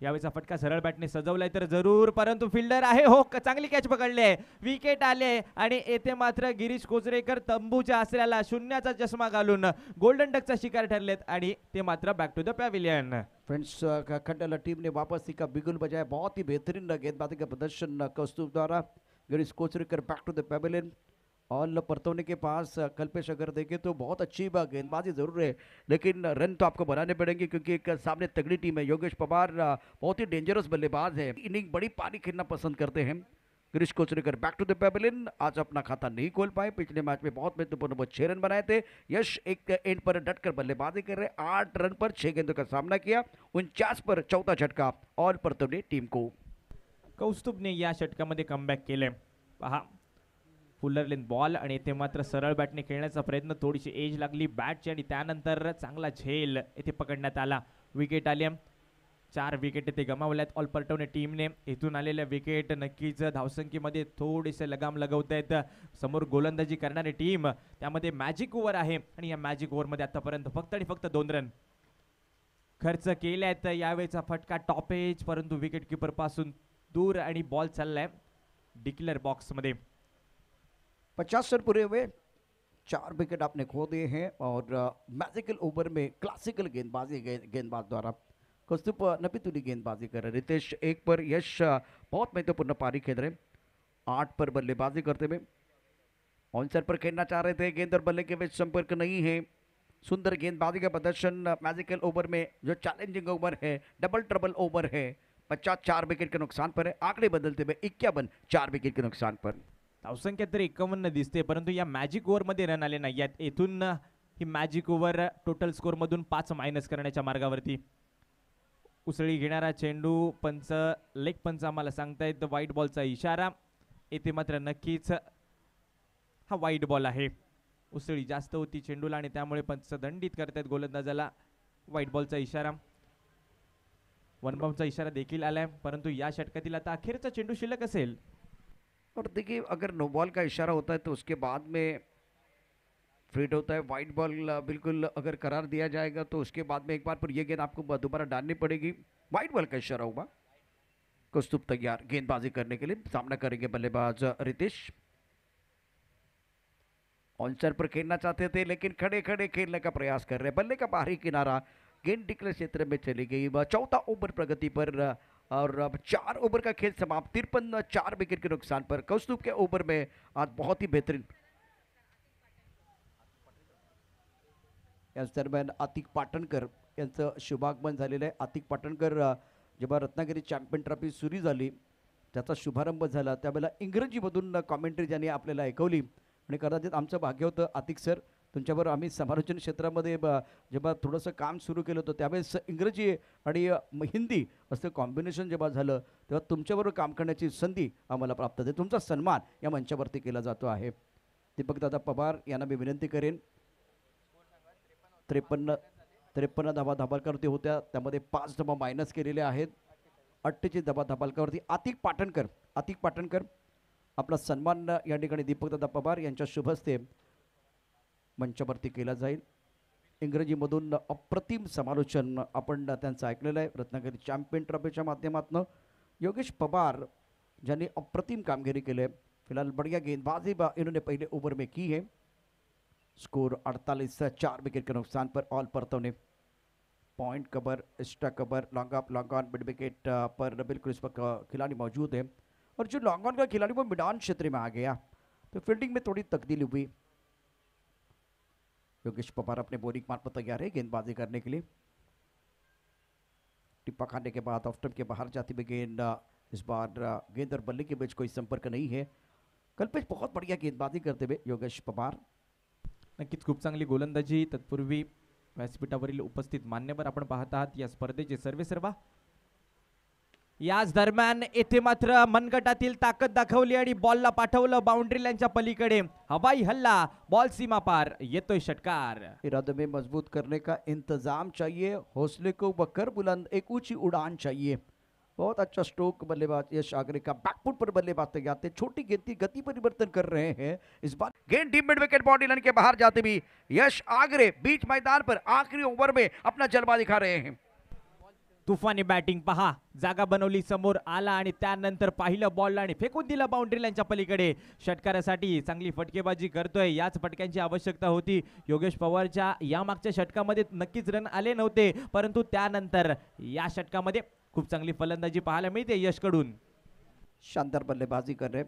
यावेळेचा फटका सरळ बॅटने सजवलाय तर जरूर, परंतु फिल्डर आहे हो, चांगली कॅच पकडले, विकेट आले आणि येथे मात्र गिरीश कोचरेकर तंबूच्या आसऱ्याला शून्याचा चष्मा घालून गोल्डन डकचा शिकार ठरलेत आणि ते मात्र back to the pavilion. Friends Khandala team ने वापस का बिगुल बजाया, बहुत ही बेहतरीन गेंदबाजी का प्रदर्शन कौस्तुभ द्वारा. Girish Kocharekar back to the pavilion. ऑल परतौने के पास कल्पेश अगर देखें तो बहुत अच्छी गेंदबाजी जरूर है, लेकिन रन तो आपको बनाने पड़ेंगे क्योंकि एक सामने तगड़ी टीम है. योगेश पवार बहुत ही डेंजरस बल्लेबाज है, इनिंग बड़ी पारी खेलना पसंद करते हैं. Girish Kocharekar back to the pavilion. आज अपना खाता नहीं खोल पाए, पिछले मैच में बहुत महत्वपूर्ण वो 6 रन बनाए थे. यश एक एंड पर डटकर बल्लेबाजी कर रहे, 8 रन पर 6 गेंदों का सामना किया. 49 पर चौथा झटका ऑल परतौने टीम को. कौस्तुभने या षटकामध्ये कमबॅक केले. पहा फुलर लेन बॉल आणि येथे मात्र सरळ बॅटने खेळण्याचा प्रयत्न, थोडीशी एज लागली बॅटची आणि त्यानंतर चांगला झेल येथे पकडण्यात आला. विकेट आले, 4 विकेट येथे गमावल्यात ऑल परतौने टीमने. इथून आलेल्या विकेट नक्कीच धावसंख्येमध्ये थोडेसे लगाम लगवत आहेत. समोर गोलंदाजी करणारी टीम, त्यामध्ये मॅजिक ओव्हर आहे आणि या मॅजिक ओव्हरमध्ये आतापर्यंत फक्त 2 रन खर्च केले आहेत. यावेळेचा फटका टॉप एज, परंतु विकेट किपर पासून दूर आणि बॉल चाललाय डिक्लेअर बॉक्स मध्ये. 50 रन पूरे हुए, 4 विकेट आपने खो दिए हैं और मैजिकल ओवर में क्लासिकल गेंदबाज द्वारा कौस्तुभ नपीतुली गेंदबाजी कर रहे. रितेश 1 पर, यश बहुत महत्वपूर्ण पारी खेल रहे, 8 पर बल्लेबाजी करते हुए. ऑनसर पर खेलना चाह रहे थे, गेंद और बल्ले के बीच संपर्क नहीं है. सुंदर गेंदबाजी का प्रदर्शन मैजिकल ओवर में, जो चैलेंजिंग ओवर है, डबल ट्रबल ओवर है. 50 4 विकेट के नुकसान पर है. आंकड़े बदलते हुए 51 4 विकेट के नुकसान पर. धावसंख्या तर 51 दिसते, परंतु या मॅजिक ओव्हर मध्ये रन आले नाही आहेत. येथून ही मॅजिक ओव्हर टोटल स्कोर मधून 5 मायनस करण्याच्या मार्गावरती. उसळी घेणारा चेंडू, पंच लेग पंच आम्हाला सांगतायत व्हाईट बॉलचा इशारा. येथे मात्र नक्कीच हा वाईट बॉल आहे. उसळी जास्त होती चेंडूला आणि त्यामुळे पंच दंडित करतायत गोलंदाजाला. वाईट बॉलचा इशारा, वन बाउंडचा इशारा देखील आलाय. परंतु या षटकातील आता अखेरचा चेंडू शिल्लक असेल. और देखिए अगर नो बॉल का इशारा होता है तो उसके बाद में फिट होता है वाइट बॉल। बिल्कुल अगर करार दिया जाएगा तो उसके बाद में एक बार फिर ये गेंद आपको दोबारा डालनी पड़ेगी। वाइट बॉल का इशारा हुआ। कौस्तुभ तैयार गेंदबाजी करने के लिए, सामना करेंगे बल्लेबाज रितेश। ऑनसाइड पर खेलना चाहते थे लेकिन खड़े खड़े खेलने का प्रयास कर रहे हैं। बल्ले का बाहरी किनारा, गेंद डिक्लेयर क्षेत्र में चली गई। चौथा ओवर प्रगति पर और अब 4 ओवर का खेल समाप्त। 53 4 विकेट के नुकसान पर कौस्तुभ के ओवर में आज बहुत ही बेहतरीन। याच दरम्यान अतिक पाटणकर यांचं शुभागमन झालेलं आहे। अतिक पाटणकर जेव्हा रत्नागिरी चॅम्पियन ट्रॉफी सुरू झाली, त्याचा शुभारंभ झाला त्यावेळेला इंग्रजीमधून कॉमेंट्री ज्यांनी आपल्याला ऐकवली आणि कदाचित आमचं भाग्य होतं अतिक सर, तुमच्याबरोबर आम्ही समालोचन क्षेत्रामध्ये जेव्हा थोडंसं काम सुरू केलं होतं त्यावेळेस इंग्रजी आणि हिंदी असं कॉम्बिनेशन जेव्हा झालं तेव्हा तुमच्याबरोबर काम करण्याची संधी आम्हाला प्राप्त झाली। तुमचा सन्मान या मंचावरती केला जातो आहे। दीपकदादा पवार यांना मी विनंती करेन। 53 धावा धबालकावरती होत्या, त्यामध्ये 5 धावा मायनस केलेले आहेत। 48 धावा धबालकावरती अतिक पाटणकर आपला सन्मान या ठिकाणी दीपकदादा पवार यांच्या शुभ हस्ते मंचावरती केला जाईल। इंग्रजीमधून अप्रतिम समालोचन आपण त्यांचं ऐकलेलं आहे। रत्नागिरी चॅम्पियन ट्रॉफीच्या माध्यमातून योगेश पवार ज्यांनी अप्रतिम कामगिरी केली है। फिलहाल बढ़िया गेंदबाजी इन्होंने पहले ओवर में की है। स्कोर 48 4 विकेट के नुकसान पर ऑल परतौने। Point cover, extra cover, long up, long on, mid wicket पर बिल्कुल इस वक्त खिलाड़ी मौजूद है। और जो लॉन्ग ऑन का खिलाड़ी वो मैदान क्षेत्र में आ गया तो फील्डिंग में थोड़ी तब्दीली हुई। योगेश पवार अपने बॉलिंग मार्ग पर तैयार है गेंदबाजी करने के लिए। टिप्पा खाने के बाद ऑफ स्टंप के बाहर जाती हुई गेंद, इस बार गेंद और बल्ले के बीच कोई संपर्क नहीं है। कल्पेश बहुत बढ़िया गेंदबाजी करते हुए योगेश पवार। नक्कीच खूप चांगली गोलंदाजी। तत्पूर्वी व्यासपीठावरील उपस्थित मान्यवर आपण पाहत आहात या स्पर्धेचे सर्वेसर्वा। याच दरम्यान येथे मात्र मनगटातील ताकद दाखवली आणि बॉलला पाठवलं बाउंड्री लाईनच्या पलीकडे। हवाई हल्ला, बॉल सीमा पार, येतोय षटकार। इरादे में मजबूत करने का इंतजाम चाहिए, हौसले को बकर बुलंद, एक ऊंची उड़ान चाहिए। बहुत अच्छा स्ट्रोक बल्लेबाज यश आगरे का। बैकफुट पर बल्लेबाज तैयार थे, छोटी गेंद की गति परिवर्तन कर रहे हैं इस बार। गेंद deep mid wicket body line के बाहर जाते भी यश आगरे बीच मैदान पर आखिरी ओवर में अपना जलवा दिखा रहे हैं। तुफानी बॅटिंग पहा, जागा बनवली, समोर आला आणि त्यानंतर पाहिलं बॉल आणि फेकून दिला बाउंड्री लाईनच्या पलीकडे। षटकारासाठी चांगली फटकेबाजी करतोय, याच फटक्यांची आवश्यकता होती। योगेश पवारच्या या मागच्या षटकामध्ये नक्कीच रन आले नव्हते, परंतु त्यानंतर या षटकामध्ये खूप चांगली फलंदाजी पाहायला मिळते यशकडून। शानदार बल्लेबाजी कर रहे।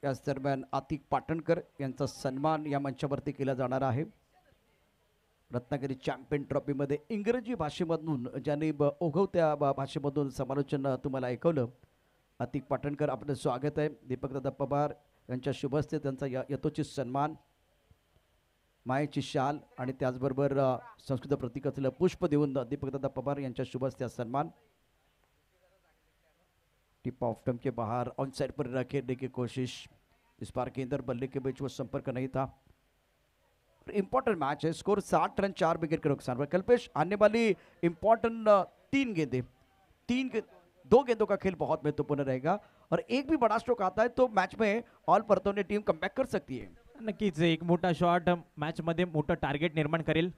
याच दरम्यान अतिक पाटणकर यांचा सन्मान या मंचावरती केला जाणार आहे। रत्नागिरी चॅम्पियन ट्रॉफीमध्ये इंग्रजी भाषेमधून ज्यांनी ओघवत्या भाषेमधून समालोचन तुम्हाला ऐकवलं, अतिक पाटणकर आपलं स्वागत आहे। दीपकदादा पवार यांच्या शुभ हस्ते त्यांचा यथोचित सन्मान, मायेची शाल आणि त्याचबरोबर संस्कृत प्रतीक असलेलं पुष्प देऊन दीपकदादा पवार यांच्या शुभ हस्ते सन्मान। टिप ऑफ स्टंप के बाहर ऑन साइड पर खेलने की कोशिश, इस बार के अंदर बल्ले के बीच वो संपर्क नहीं था। इंपॉर्टेंट मैच है, स्कोर 60 रन 4 विकेट के नुकसान पर। कल्पेश आने वाली इंपॉर्टेंट 3 गेंदें, 2 गेंदों का खेल बहुत महत्वपूर्ण रहेगा और एक भी बड़ा स्ट्रोक आता है तो मैच में ऑल परतौने टीम कमबॅक कर सकती है। नक्कीच एक मोठा शॉट मॅच मध्ये मोठं टार्गेट निर्माण करेल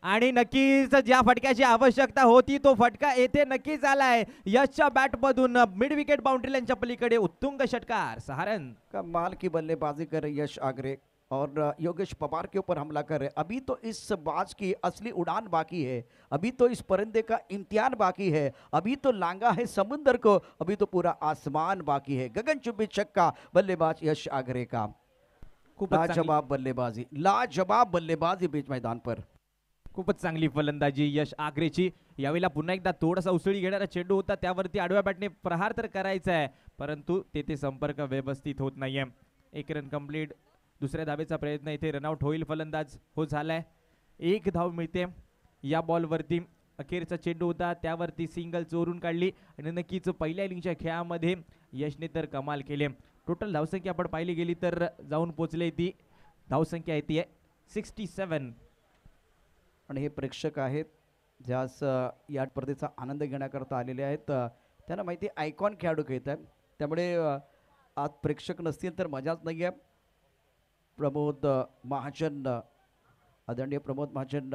आणि नक्कीच ज्या फटक्याची आवश्यकता होती तो फटका येथे नक्कीच आलाय यशच्या बॅट मधून। मिड विकेट बाउंड्री लाईनच्या पलीकडे उत्तुंग षटकार, 6 रन। कमाल की बल्लेबाजी कर रहे यश आगरे और योगेश पवार के ऊपर हमला कर रहे। अभी तो इस बाज की असली उड़ान बाकी है, अभी तो इस परिंदे का इम्तिहान बाकी है, अभी तो लांगा है समुंदर को, अभी तो पूरा आसमान बाकी है। गगनचुंबी छक्का बल्लेबाज यश आगरे का। लाजवाब बल्लेबाजी बीच मैदान पर। खूपच चांगली फलंदाजी यश आगरेची। यावेळेला पुन्हा एकदा थोडासा उसळी घेणारा चेंडू होता, त्यावरती आडव्या बॅटने प्रहार तर करायचा आहे, परंतु तेथे संपर्क व्यवस्थित होत नाहीये। 1 रन कंप्लीट। दुसऱ्या धावेचा प्रयत्न इथे रनआउट होईल, फलंदाज हो झालाय। 1 धाव मिळते या बॉलवरती। अखेरचा चेंडू होता, त्यावरती सिंगल चोरून काढली आणि नक्कीच पहिल्या इनिंगच्या खेळामध्ये यशने तर कमाल केले। टोटल धावसंख्या आपण पाहिली गेली तर जाऊन पोचले ती धावसंख्या आहे ती आहे 67. आणि हे प्रेक्षक आहेत ज्यास या स्पर्धेचा आनंद घेण्याकरता आलेले आहेत. त्यांना माहिती आयकॉन खेळाडू खेळत आहेत, त्यामुळे आज प्रेक्षक नसतील तर मजाच नाही आहे. प्रमोद महाजन, आदरणीय प्रमोद महाजन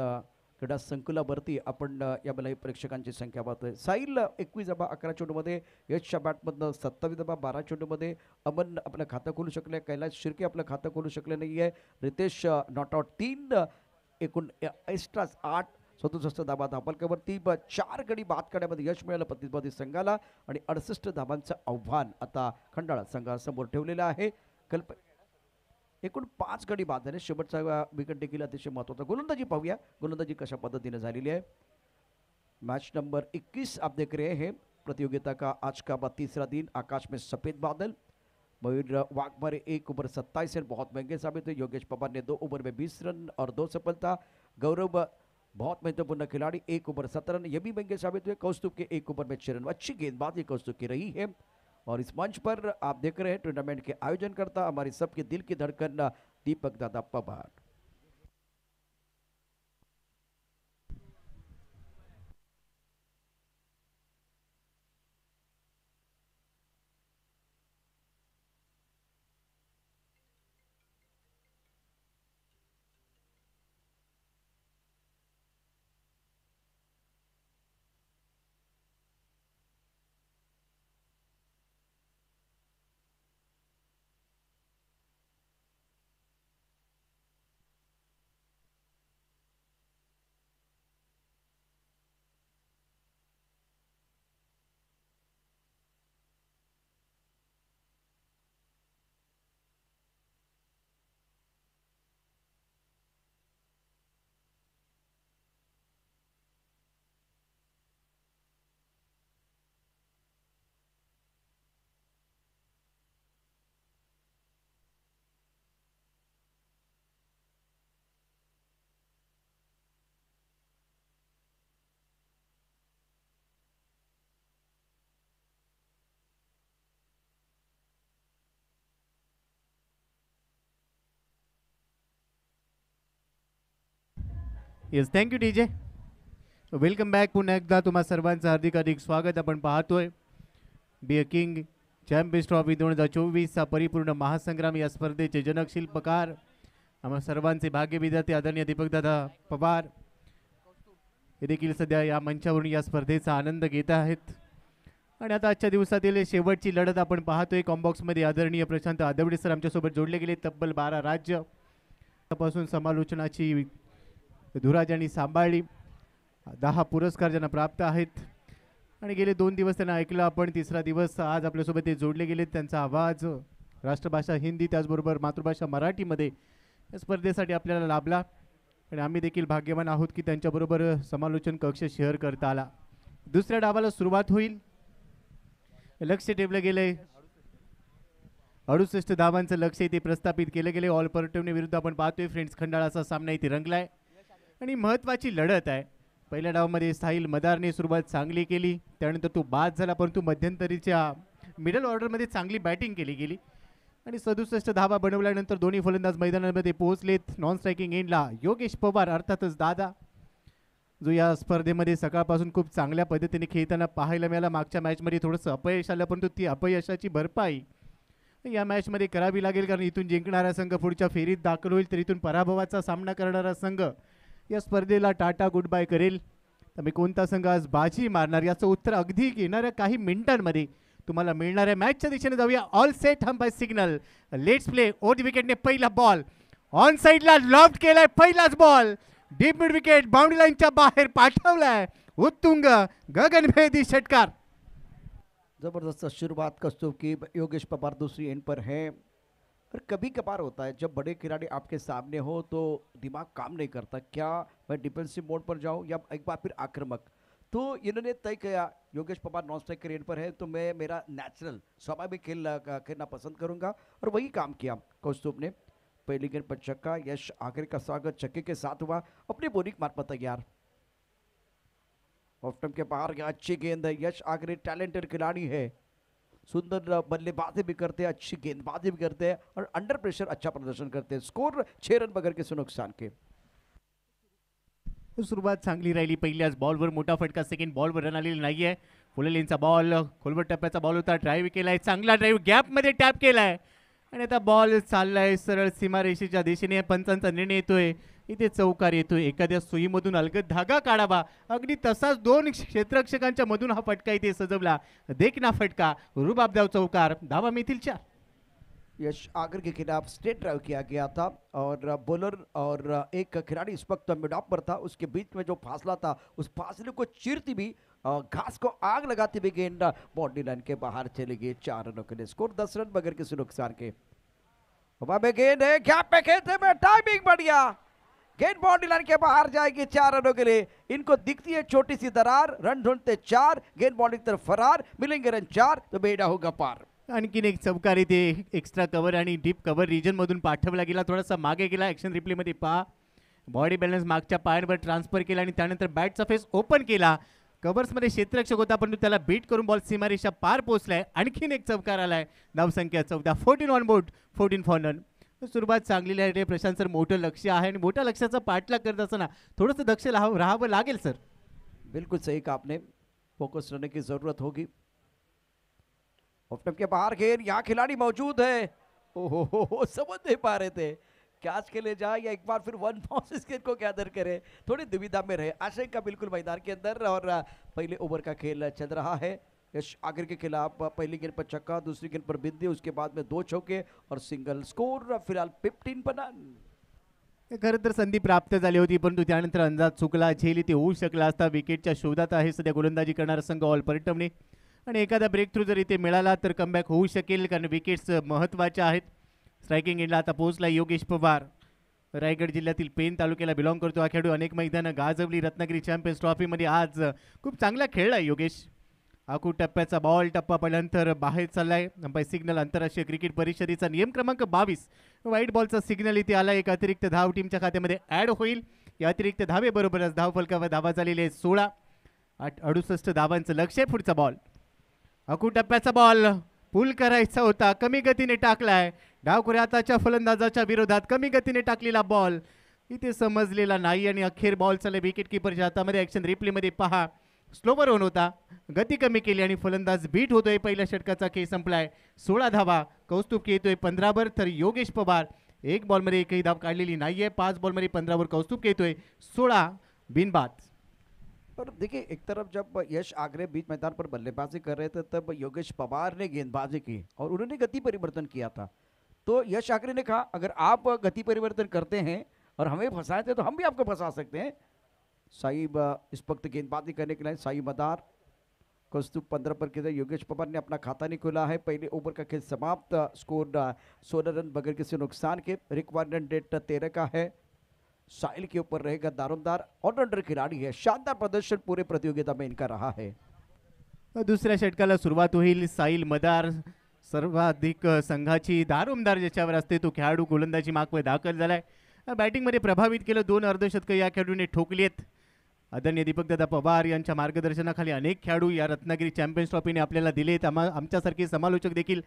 क्रीडा संकुलावरती आपण या मला प्रेक्षकांची संख्या पाहतोय. साहिल 21 चेंडूमध्ये, यशच्या बॅटमधनं 27 चेंडूमध्ये, अमन आपलं खातं खोलू शकले, कैलास शिर्के आपलं खातं खोलू शकले नाही आहे, रितेश नॉट आउट 3, एकूण एक्स्ट्राच 8, 67 धाबा धापलकावरती 4 गडी बाद करण्यामध्ये यश मिळालं प्रतिस्पर्धी संघाला आणि 68 धाबांचं आव्हान आता खंडाळा संघासमोर ठेवलेलं आहे. एकूण 5 गडी बाद झाले. शेवटचा विकेट देखील अतिशय महत्त्वाचा. गोलंदाजी पाहूया, गोलंदाजी कशा पद्धतीने झालेली आहे. मैच नंबर 21 आप देख रहे हैं. प्रतियोगिता का आज का 32वां दिन. आकाश में सफेद बादल. मयूर वाघमारे 1 ओवर 27 रन बहुत महंगे साबित हुए. योगेश पवार ने 2 ओवर में 20 रन और 2 सफलता. गौरव बहुत महत्वपूर्ण खिलाड़ी 1 ओवर 17 रन, ये भी महंगे साबित हुए. कौस्तुभ के 1 ओवर में 6 रन. अच्छी गेंदबाजी कौस्तुभ की रही है. और इस मंच पर आप देख रहे हैं टूर्नामेंट के आयोजन करता हमारे सबके दिल की धड़कन दीपक दादा Pawar. Yes, thank you DJ. Welcome back. पुन्हा एकदा तुम्हा सर्वांचं हार्दिक हार्दिक स्वागत. आपण पाहतोय B A king champions trophy 2024चा परिपूर्ण महासंग्राम. या स्पर्धेचे जनक शिल्पकार आम्हा सर्वांचे भाग्य विधाते आदरणीय दीपकदादा पवार हे देखील सध्या या मंचावरून या स्पर्धेचा आनंद घेत आहेत. आणि आता आजच्या दिवसातील शेवटची लढत आपण पाहतोय. कॉम्बॉक्समध्ये आदरणीय प्रशांत आदवडे सर आमच्यासोबत जोडले गेले. तब्बल 12 राज्य पासून समालोचनाची धुरा ज्यांनी सांभाळली, 10 पुरस्कार ज्यांना प्राप्त आहेत आणि गेले 2 दिवस त्यांना ऐकलं आपण. 3रा दिवस आज आपल्यासोबत ते जोडले गेले. त्यांचा आवाज राष्ट्रभाषा हिंदी त्याचबरोबर मातृभाषा मराठीमध्ये या स्पर्धेसाठी आपल्याला लाभला आणि आम्ही देखील भाग्यवान आहोत की त्यांच्याबरोबर समालोचन कक्ष शेअर करता आला. दुसऱ्या डावाला सुरुवात होईल. लक्ष ठेवलं गेलंय 68 धावांचं लक्ष इथे प्रस्थापित केलं गेले. ऑल परटवणे विरुद्ध आपण पाहतोय फ्रेंड्स खंडाळाचा सामना इथे रंगलाय आणि महत्त्वाची लढत आहे. पहिल्या डावामध्ये साहिल मदारने सुरुवात चांगली केली, त्यानंतर तो बाद झाला, परंतु मध्यंतरीच्या मिडल ऑर्डरमध्ये चांगली बॅटिंग केली गेली आणि 67 धावा बनवल्यानंतर दोन्ही फलंदाज मैदानामध्ये पोहोचलेत. नॉन स्ट्रायकिंग एंडला योगेश पवार अर्थातच दादा, जो या स्पर्धेमध्ये सकाळपासून खूप चांगल्या पद्धतीने खेळताना पाहायला मिळाला. मागच्या मॅचमध्ये थोडंसं अपयश आलं, परंतु ती अपयशाची भरपाई या मॅचमध्ये करावी लागेल, कारण इथून जिंकणारा संघ पुढच्या फेरीत दाखल होईल, तर इथून पराभवाचा सामना करणारा संघ या स्पर्धेला टाटा गुड बाय करेल. तर मी कोणता संघ आज बाजी मारणार याचं उत्तर अगदी येणाऱ्या काही मिनिटांमध्ये तुम्हाला मिळणार आहे. मॅचच्या दिशेने जाऊया. ऑल सेट हम बाय सिग्नल. Let's play. ओट विकेटने पहिला बॉल ऑन साइडला लॉफ्ट केलाय. पहिलाच ball deep mid wicket boundary लाईनच्या बाहेर पाठवलाय. उत्तुंग गगनभेदी षटकार. ज़बरदस्त शुरुआत कस्तूर की. योगेश पवार दूसरी एंड पर है. पर कभी कभार होता है जब बड़े खिलाड़ी आपके सामने हो तो दिमाग काम नहीं करता, क्या मैं डिफेंसिव मोड पर जाऊं या एक बार फिर आक्रामक. तो इन्होंने तय किया, Yogesh Pawar non strike end पर है तो मैं मेरा नेचुरल स्वाभाविक खेलना पसंद करूंगा, और वही काम किया कौस्तुभ ने. पहली गेंद पर छक्का. यश आखिर का स्वागत छक्के के साथ हुआ. अपनी बोलिंग मार्फत तैयार. ऑफ स्टंप के बाहर अच्छी गेंद है. यश आखिरी टैलेंटेड खिलाड़ी है. सुंदर बल्लेबाजी भी करते हैं, अच्छी गेंदबाजी भी करते हैं और अंडर प्रेशर अच्छा प्रदर्शन करते हैं. स्कोर 6 रन बगैर किसी नुकसान के. सुरुवात चांगली राहिली. पहिल्याच बॉलवर मोठा फटका, सेकंड बॉलवर रन आलेली नाहीये. फुलेलेंचा बॉल खोलवर टप्प्याचा बॉल होता, ड्राईव्ह केलाय, चांगला ड्राईव्ह गॅपमध्ये टॅप केलाय आणि आता बॉल चाललाय सरळ सीमारेषेच्या दिशेने. पंचांचा निर्णय येतोय, इथे चौकार येतोय. एखाद्या सुईमधून अलगद धागा काढावा, अगदी तसाच 2 क्षेत्ररक्षकांच्या मधून हा फटका इथे सजवला. देखना फटका, रुबाबदाव चौकार. धावा मिळतील 4. यश आगर के खिलाफ स्ट्रेट ड्राइव किया गया था और बॉलर और एक खिलाड़ी इस वक्त मिड ऑफ पर था. उसके बीच में जो फासला था उस फासले को चीरती भी घास को आग लगाती भी गेंद बाउंड्री लाइन के बाहर चली गई. 4 रनों के लिए. स्कोर 10 रन बगैर किसी नुकसान के. हवा में गेंद है, गैप पे खेलते में टाइमिंग बढ़िया. गेंद बाउंड्री लाइन के बाहर जाएगी 4 रनों के लिए. इनको दिखती है छोटी सी दरार, रन ढूंढते 4, गेंद बाउंड्री की तरफ फरार, मिलेंगे रन 4 तो बेड़ा होगा पार. आणखीन एक चौकार इथे एक्स्ट्रा कव्हर आणि डीप कव्हर रिजन मधून पाठवला गेला. थोडासा मागे गेला. ॲक्शन रिप्ले मध्ये पहा, बॉडी बॅलन्स मागच्या पायांवर ट्रान्सफर केला आणि त्यानंतर बॅटचा फेस ओपन केला. कव्हर्समध्ये क्षेत्ररक्षक होता परंतु त्याला बीट करून बॉल सीमारेषा पार पोहोचलाय. आणखीन एक चौकार आलाय. धावसंख्या 14. 14 ऑन बोर्ड, 14 फॉर रन. सुरुवात चांगली आहे. प्रशांत सर मोठं लक्ष आहे आणि मोठ्या लक्ष्याचा पाठलाग करत असताना थोडंसं दक्ष राहावं लागेल सर. बिल्कुल सही कहा आपने. फोकस रहने की जरूरत होगी. ऑफ के बाहर गेंद, यहाँ खिलाड़ी मौजूद है. ओहो, समझ नहीं पा रहे थे कैच के लिए जाए या एक बार फिर वन बाउंस इस गेंद को गैदर करे. थोड़ी दुविधा में रहे. आशंका बिल्कुल मैदान के अंदर और पहले ओवर का खेल चल रहा है. यश आगर के खिलाफ पहली गेंद पर छक्का, दूसरी गेंद पर बिंदी, उसके बाद में 2 चौके और सिंगल. स्कोर फिलहाल 15 पर रन. खरं तर संधी प्राप्त झाली होती परंतु त्यानंतर अंदाज चुकला. झेल इथे होऊ शकला असता. विकेटच्या शोधात आहे सध्या गोलंदाजी करणारा संघ ऑल परटवणे आणि एखादा ब्रेक थ्रू जर इथे मिळाला तर कमबॅक होऊ शकेल कारण विकेट्स महत्त्वाच्या आहेत. स्ट्रायकिंग एंडला आता पोहोचला योगेश पवार. रायगड जिल्ह्यातील पेन तालुक्याला बिलॉंग करतो हा खेळाडू. अनेक मैदानं गाजवली. रत्नागिरी चॅम्पियन्स ट्रॉफीमध्ये आज खूप चांगला खेळला योगेश. आखू टप्प्याचा बॉल टप्पा पडल्यानंतर बाहेर चाललाय. Umpire signal. आंतरराष्ट्रीय क्रिकेट परिषदेचा नियम क्रमांक 22 व्हाईट बॉलचा सिग्नल इथे आला. एक अतिरिक्त धाव टीमच्या खात्यामध्ये ॲड होईल. या अतिरिक्त धावेबरोबरच धावफलकावर धावा झालेले 16. 68 धावांचं लक्ष आहे. पुढचा बॉल, आखू टप्प्याचा बॉल पुल करायचा होता, कमी गतीने टाकलाय. डावखुऱ्या हाताच्या फलंदाजाच्या विरोधात कमी गतीने टाकलेला बॉल इथे समजलेला नाही आणि अखेर बॉल चालले विकेट किपरच्या हातामध्ये. ॲक्शन रिप्लेमध्ये पहा, स्लोवर होऊन होता, गती कमी केली आणि फलंदाज बीट होतोय. पहिल्या षटकाचा खेळ संपलाय. 16 धावा. कौस्तुभ येतोय 15 वर तर योगेश पवार 1 बॉलमध्ये एकही धाव काढलेली नाहीये. 5 बॉलमध्ये 15 वर कौस्तुभ येतोय. 16 बिनबाद. और देखिए एक तरफ जब यश आगरे बीच मैदान पर बल्लेबाजी कर रहे थे तब योगेश पवार ने गेंदबाजी की और उन्होंने गति परिवर्तन किया था. तो यश आगरे ने कहा अगर आप गति परिवर्तन करते हैं और हमें फंसाए थे तो हम भी आपको फंसा सकते हैं. साहिब इस वक्त गेंदबाजी करने के लिए साहिब मदार. कौस्तुभ 15 पर खेले. योगेश पवार ने अपना खाता नहीं खोला है. पहले ओवर का खेल समाप्त. स्कोर 16 रन बगैर किसी नुकसान के. रिक्वायरमेंट रेट 13 का है. साहिल के ऊपर रहेगा दारोमदार. ऑलराउंडर खिलाड़ी है. शानदार प्रदर्शन पूरे प्रतियोगिता में इनका रहा है. दुसऱ्या षटकाला सुरुवात होईल. साहिल मदार सर्वाधिक संघाची दारोमदार ज्याच्यावर असते तो खेळाडू गोलंदाजी मागवर दाखल झालाय. बॅटिंगमध्ये प्रभावित केलं. 2 अर्धशतकं या खेळाडूने ठोकली आहेत. आदरणीय दीपकदादा पवार यांच्या मार्गदर्शनाखाली अनेक खेळाडू या रत्नागिरी चॅम्पियन्स ट्रॉफीने आपल्याला दिलेत. आमच्यासारखे समालोचक देखील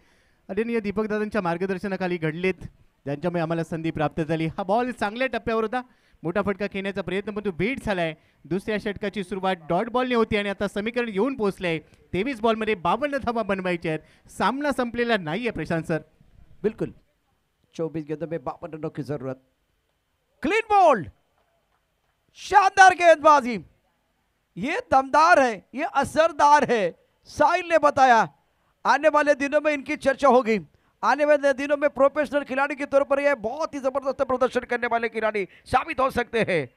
आदरणीय दीपकदादांच्या मार्गदर्शनाखाली घडलेत ज्यांच्यामुळे आम्हाला संधी प्राप्त झाली. हा बॉल चांगल्या टप्प्यावर होता. मोठा फटका खेळण्याचा प्रयत्न पण तो बीट झालाय. दुसऱ्या षटकाची सुरुवात डॉट बॉलने होती आणि आता समीकरण येऊन पोहोचलंय. 23 बॉलमध्ये 52 धावा बनवायच्या आहेत. सामना संपलेला नाहीये प्रशांत सर. बिल्कुल 24 गेंदों में 52 रनों की जरूरत. क्लीन बोल्ड, शानदार गेंदबाजी. ये दमदार है, ये असरदार है. साहिल ने बताया आने वाले दिनों में इनकी चर्चा होगी. आने वाले दिनों में प्रोफेशनल खिलाड़ी के तौर पर ये बहुत ही जबरदस्त प्रदर्शन करने वाले खिलाड़ी साबित हो सकते हैं.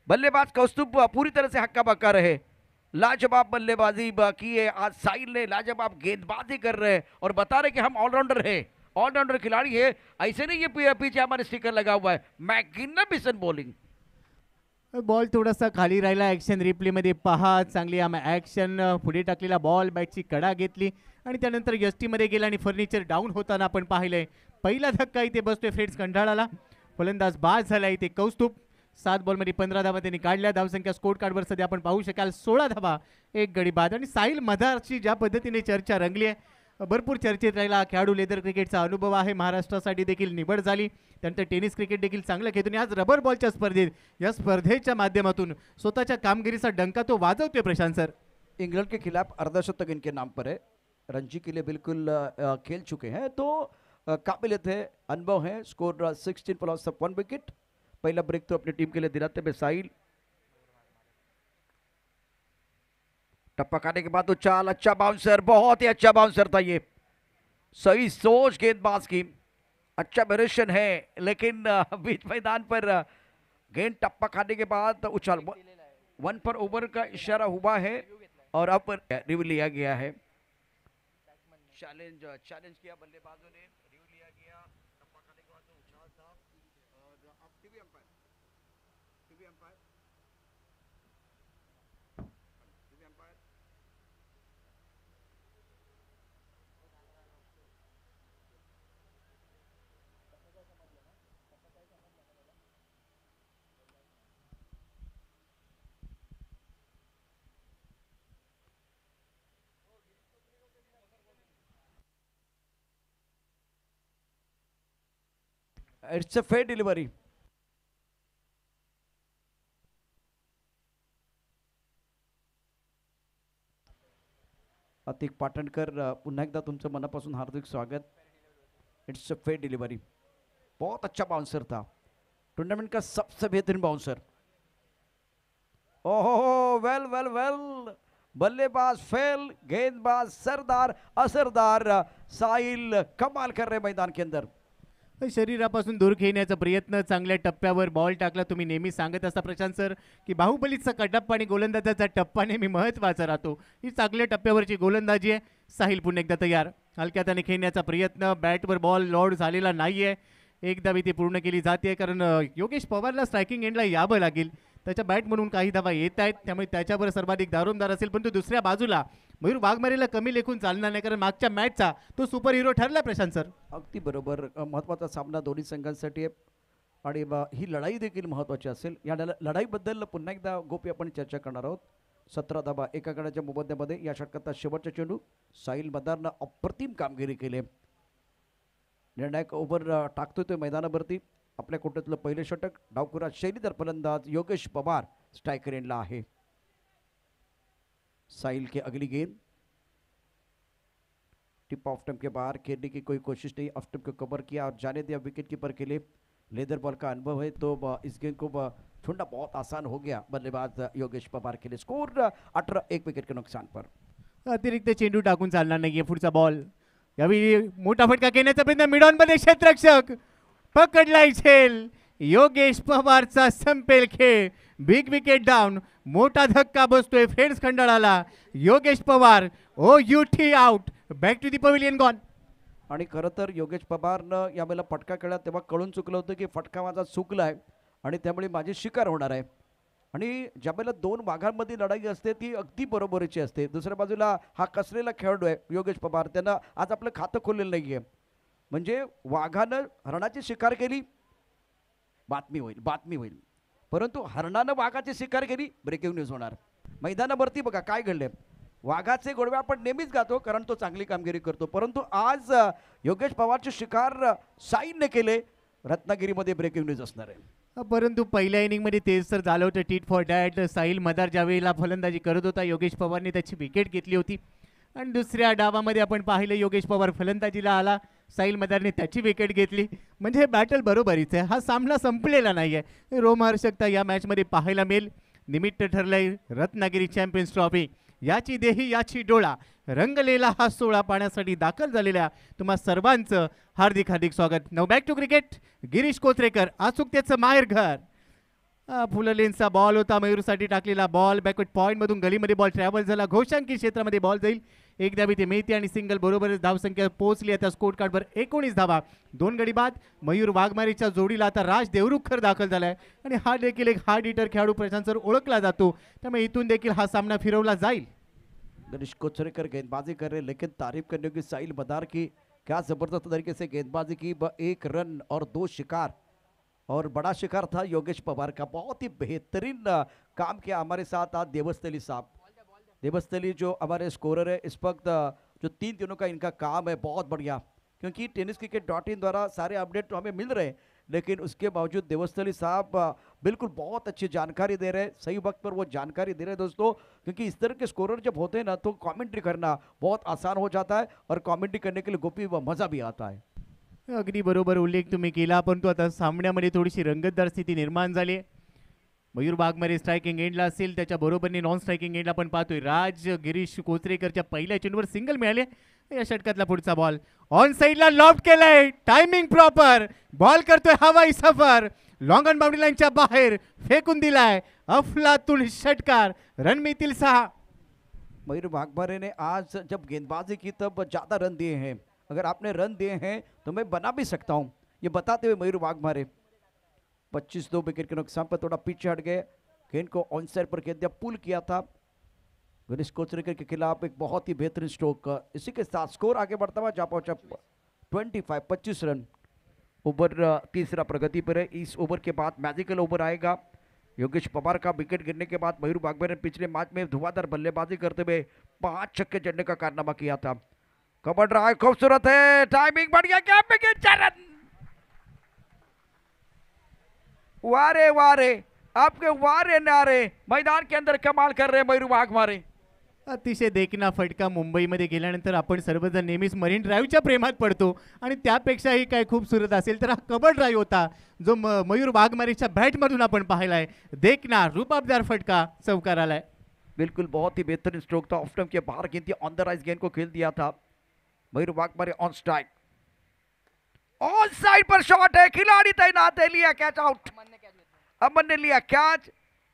बल्लेबाज कौस्तुभ पूरी तरह से हक्का बक्का रहे. लाजवाब बल्लेबाजी की है आज साहिल ने. लाजवाब गेंदबाजी कर रहे हैं और बता रहे कि हम ऑलराउंडर हैं, ऑलराउंडर खिलाड़ी है. ऐसे नहीं ये पीछे हमारे स्टिकर लगा हुआ है. Magnificent bowling. बॉल थोडासा खाली राहिला. ॲक्शन रिप्लेमध्ये पहा, चांगली ॲक्शन. पुढे टाकलेला बॉल बॅटची कडा घेतली आणि त्यानंतर यष्टीमध्ये गेला आणि फर्निचर डाऊन होताना आपण पाहिलंय. पहिला धक्का इथे बसतोय फ्रेड्स कंठाळाला. फलंदाज बाद झाला इथे कौस्तुभ. 7 बॉलमध्ये 15 धावा त्यांनी काढल्या. धावसंख्या स्कोर कार्डवर सध्या आपण पाहू शकाल 16 धावा 1 गडी बाद. आणि साहिल मदारची ज्या पद्धतीने चर्चा रंगली आहे भरपूर चर्चेत राहिला हा खेळाडू. लेदर क्रिकेटचा अनुभव आहे, महाराष्ट्रासाठी देखील निवड झाली. त्यानंतर टेनिस क्रिकेट देखील चांगलं खेळतो. आज रबर बॉलच्या स्पर्धेत या स्पर्धेच्या माध्यमातून स्वतःच्या कामगिरीचा डंका तो वाजवतोय प्रशांत सर. इंग्लैंड के खिलाफ अर्धशतक इनके नाम पर है, रणजी के लिए बिल्कुल खेल चुके हैं, तो काबिलियत है, अनुभव है. Score 16 plus 1 wicket. पहला ब्रेक तो अपनी टीम के लिए दिलाते हुए साहिल. टप्पा खाने के बाद उछाल, अच्छा बाउंसर, बहुत ही अच्छा बाउंसर था ये. सही सोच गेंदबाज की, अच्छा वेरिएशन है, लेकिन बीच मैदान पर गेंद टप्पा खाने के बाद उछाल 1 पर ओवर का इशारा हुआ है और अब रिव्यू लिया गया है. चैलेंज किया बल्लेबाजों ने, रिव्यू लिया गया. टप्पा खाने के बाद उछाल था और अब TV umpire it's a fair delivery. Atiq Patankar, पुन्हा एकदा तुमचं मनापासून हार्दिक स्वागत. It's a fair delivery. बहुत अच्छा बाउंसर था, टूर्नामेंट का सबसे बेहतरीन बाउंसर. ओहो, वेल वेल वेल. बल्लेबाज फेल, गेंदबाज सरदार असरदार. साहिल कमाल कर रहे मैदान के अंदर. शरीरापासून दूर खेळण्याचा प्रयत्न, चांगल्या टप्प्यावर बॉल टाकला. तुम्ही नेहमी सांगत असता प्रशांत सर की बाहुबलीचा कटप्पा आणि गोलंदाजाचा टप्पा नेहमी महत्त्वाचा राहतो. ही चांगल्या टप्प्यावरची गोलंदाजी आहे. साहिल पुन्हा एकदा तयार. हलक्या त्याने खेळण्याचा प्रयत्न, बॅटवर बॉल लॉड झालेला नाहीये. एकदा ती पूर्ण केली जाते, कारण योगेश पवारला स्ट्रायकिंग एंडला यावं लागेल. त्याच्या बॅट म्हणून काही धावा येत आहेत, त्यामुळे त्याच्यावर सर्वाधिक दारोमदार असेल. परंतु दुसऱ्या बाजूला मयूर वाघमारेला कमी लेखून चालणार नाही, कारण मागच्या मॅचचा तो सुपर हिरो ठरला प्रशांत सर. अगदी बरोबर. महत्त्वाचा सामना दोन्ही संघांसाठी आहे आणि ही लढाई देखील महत्त्वाची असेल. या लढाईबद्दल पुन्हा एकदा गोपी आपण चर्चा करणार आहोत. 17 धावा एका गडाच्या मोबदल्यामध्ये या षटकाचा शेवटचा चेंडू. साहिल मदारनं अप्रतिम कामगिरी केली. निर्णायक ओव्हर टाकतोय तो मैदानावरती. आपल्या कोट्यातलं पहिले षटक. डावखुरा शैलीदार फलंदाज योगेश पवार स्ट्रायकर एंडला आहे. साहिल की अगली गेंद टिप ऑफ स्टंप के बाहर खेलने की कोई कोशिश नहीं. ऑफ स्टंप को कवर किया और जाने दिया. विकेट कीपर के लिए लेदर बॉल का अनुभव है, तो इस गेंद को छोड़ना बहुत आसान हो गया बल्लेबाज योगेश पवार के लिए. स्कोर 18, 1 विकेट के नुकसान पर. अतिरिक्त चेंडू टाकून चालणार नाहीये. पुढचा बॉल. यावेळी मोठा फटका घेण्याचा प्रयत्न. मिडॉन मध्ये क्षेत्ररक्षक पकडलाय झेल. योगेश पवारचा संपेल खेळ. Big wicket down. मोठा धक्का बसतोय फ्रेंड्स खंडाळाला. Yogesh Pawar OUT out. Back to the pavilion gone. आणि खरं तर योगेश पवारनं यावेळेला फटका खेळला तेव्हा कळून चुकलं होतं की फटका माझा चुकला आहे आणि त्यामुळे माझी शिकार होणार आहे. आणि ज्यावेळेला 2 वाघांमध्ये लढाई असते ती अगदी बरोबरीची असते. दुसऱ्या बाजूला हा कसलेला खेळाडू आहे योगेश पवार. त्यानं आज आपलं खातं खोललेलं नाही आहे. म्हणजे वाघानं हरणाची शिकार केली, बातमी होईल. परंतु हरणानं वाघाची शिकार केली, ब्रेकिंग न्यूज होणार. मैदानावरती बघा काय घडले. वाघाचे गोडवे आपण नेहमीच गातो, कारण तो चांगली कामगिरी करतो. परंतु आज योगेश पवारचे शिकार साईनने केले. रत्नागिरीमध्ये ब्रेकिंग न्यूज असणार आहे. परंतु पहिल्या इनिंगमध्ये तेच तर झालं होतं. Tit for that. साहिल मदार ज्यावेळेला फलंदाजी करत होता, योगेश पवारने त्याची विकेट घेतली होती. आणि दुसऱ्या डावामध्ये आपण पाहिलं योगेश पवार फलंदाजीला आला, साहिल मदारने त्याची विकेट घेतली. म्हणजे बॅटल बरोबरीच आहे. हा सामना संपलेला नाही आहे. रोमहर्षकता या मॅचमध्ये पाहायला मिळेल. निमित्त ठरलंय रत्नागिरी चॅम्पियन्स ट्रॉफी. याची देही याची डोळा रंगलेला हा सोहळा पाहण्यासाठी दाखल झालेल्या तुम्हा सर्वांचं हार्दिक हार्दिक स्वागत. Now back to cricket. Girish Kocharekar अचूकतेचं माहेर घर. फुललेनचा बॉल होता, मयूरसाठी टाकलेला बॉल. बॅकवर्ड पॉईंटमधून गलीमध्ये बॉल ट्रॅव्हल झाला. घोषांकी क्षेत्रामध्ये बॉल जाईल. एकदा ते मेहती आणि सिंगल बरोबरच धावसंख्या पोहोचली. आता स्कोर कार्डवर 19 धावा. 2 गडी बाद. मयूर वाघमारेच्या जोडीला आता राज देवरुखकर दाखल झालाय आणि हा देखील एक हार्ड हिटर खेळाडू प्रशांत सर ओळखला जातो. त्यामुळे इथून देखील हा सामना फिरवला जाईल. गिरीश कोचरेकर गेंदबाजी कर रहे, लेकिन तारीफ करने की साहिल मदार की क्या जबरदस्त तरीके से गेंदबाजी की. 1 रन और 2 शिकार, और बड़ा शिकार था योगेश पवार का. बहुत ही बेहतरीन काम किया. हमारे साथ आज देवस्थली साहब, देवस्थली जो हमारे स्कोरर है इस वक्त जो तीनों का इनका काम है बहुत बढ़िया, क्योंकि टेनिस क्रिकेट .in द्वारा सारे अपडेट तो हमें मिल रहे हैं, लेकिन उसके बावजूद देवस्थली साहब बिल्कुल बहुत अच्छी जानकारी दे रहे हैं, सही वक्त पर वो जानकारी दे रहे हैं दोस्तों। क्योंकि इस तरह के स्कोरर जब होते हैं ना तो कमेंट्री करना बहुत आसान हो जाता है और कमेंट्री करने के लिए गोपी मजा भी आता है। अगदी बरोबर उल्लेख तुम्ही केला, परंतु आता सामन्यामध्ये थोडीशी रंगतदार स्थिती निर्माण झाली आहे. मयूर वाघमारे स्ट्रायकिंग एंडला असेल, त्याच्या बरोबरने नॉन स्ट्रायकिंग एंडला पण पाहतोय राज गिरीश कोचरेकरच्या पहिल्या चेंडूवर सिंगल मिळाले. या षटकातला पुढचा बॉल ऑन साइडला लॉफ्ट केलाय, टायमिंग प्रॉपर, बॉल करतोय हवाई सफर, लॉंग ऑन बाउंड्री लाईनच्या बाहेर फेकून दिलाय. अफलातून षटकार, रन मिळतील 6. मयूर वाघमारे ने आज जब गेंदबाजी की तब ज़्यादा रन दिए हैं, अगर आपने रन दिए हैं तो मैं बना भी सकता हूं, ये बताते हुए मयूर वाघमारे 25 विकेट के नुकसान पर थोड़ा पीछे हट गए, गेंद को ऑन साइड पर खेल दिया, पुल किया था गिरीश कोचरेकर के खिलाफ एक बहुत ही बेहतरीन स्ट्रोक। इसी के साथ स्कोर आगे बढ़ता हुआ जा पहुंचा 25 रन। ओवर तीसरा प्रगति पर है। इस ओवर के बाद मैजिकल ओवर आएगा। योगेश पवार का विकेट गिरने के बाद मयूर वाघमारे ने पिछले मैच में धुआंधार बल्लेबाजी करते हुए 5 छक्के जड़ने का कारनामा किया था। कबड्ड रहा है, खूबसूरत है, टाइमिंग बढ़िया, क्या विकेट, 4 रन। वारे वारे आपके वारे नारे मैदान के अंदर कमाल कर रहे हैं मयूर वाघमारे। अतिशय देखना फटका मुंबईमध्ये गेल्यानंतर आपण सर्वजण नेहमीच मरीन ड्राईव्हच्या प्रेमात पडतो आणि त्यापेक्षाही काय खूपसूरत असेल तर हा कबड्ड ड्राईव्ह होता जो मयूर वाघमारेच्या बॅटमधून आपण पाहिलाय. देखना रूपाबदार फटका चौकार आलाय. बिल्कुल बहुत ही बेहतरीन स्ट्रोक था, ऑफ स्टंप के बाहर गेंद थी, ऑन द राइज गेंद को खेल दिया था Mayur Waghmare. On strike, on side per shot है, खिलाड़ी तैनात है, लिया कैच आउट। अमन ने लिया कैच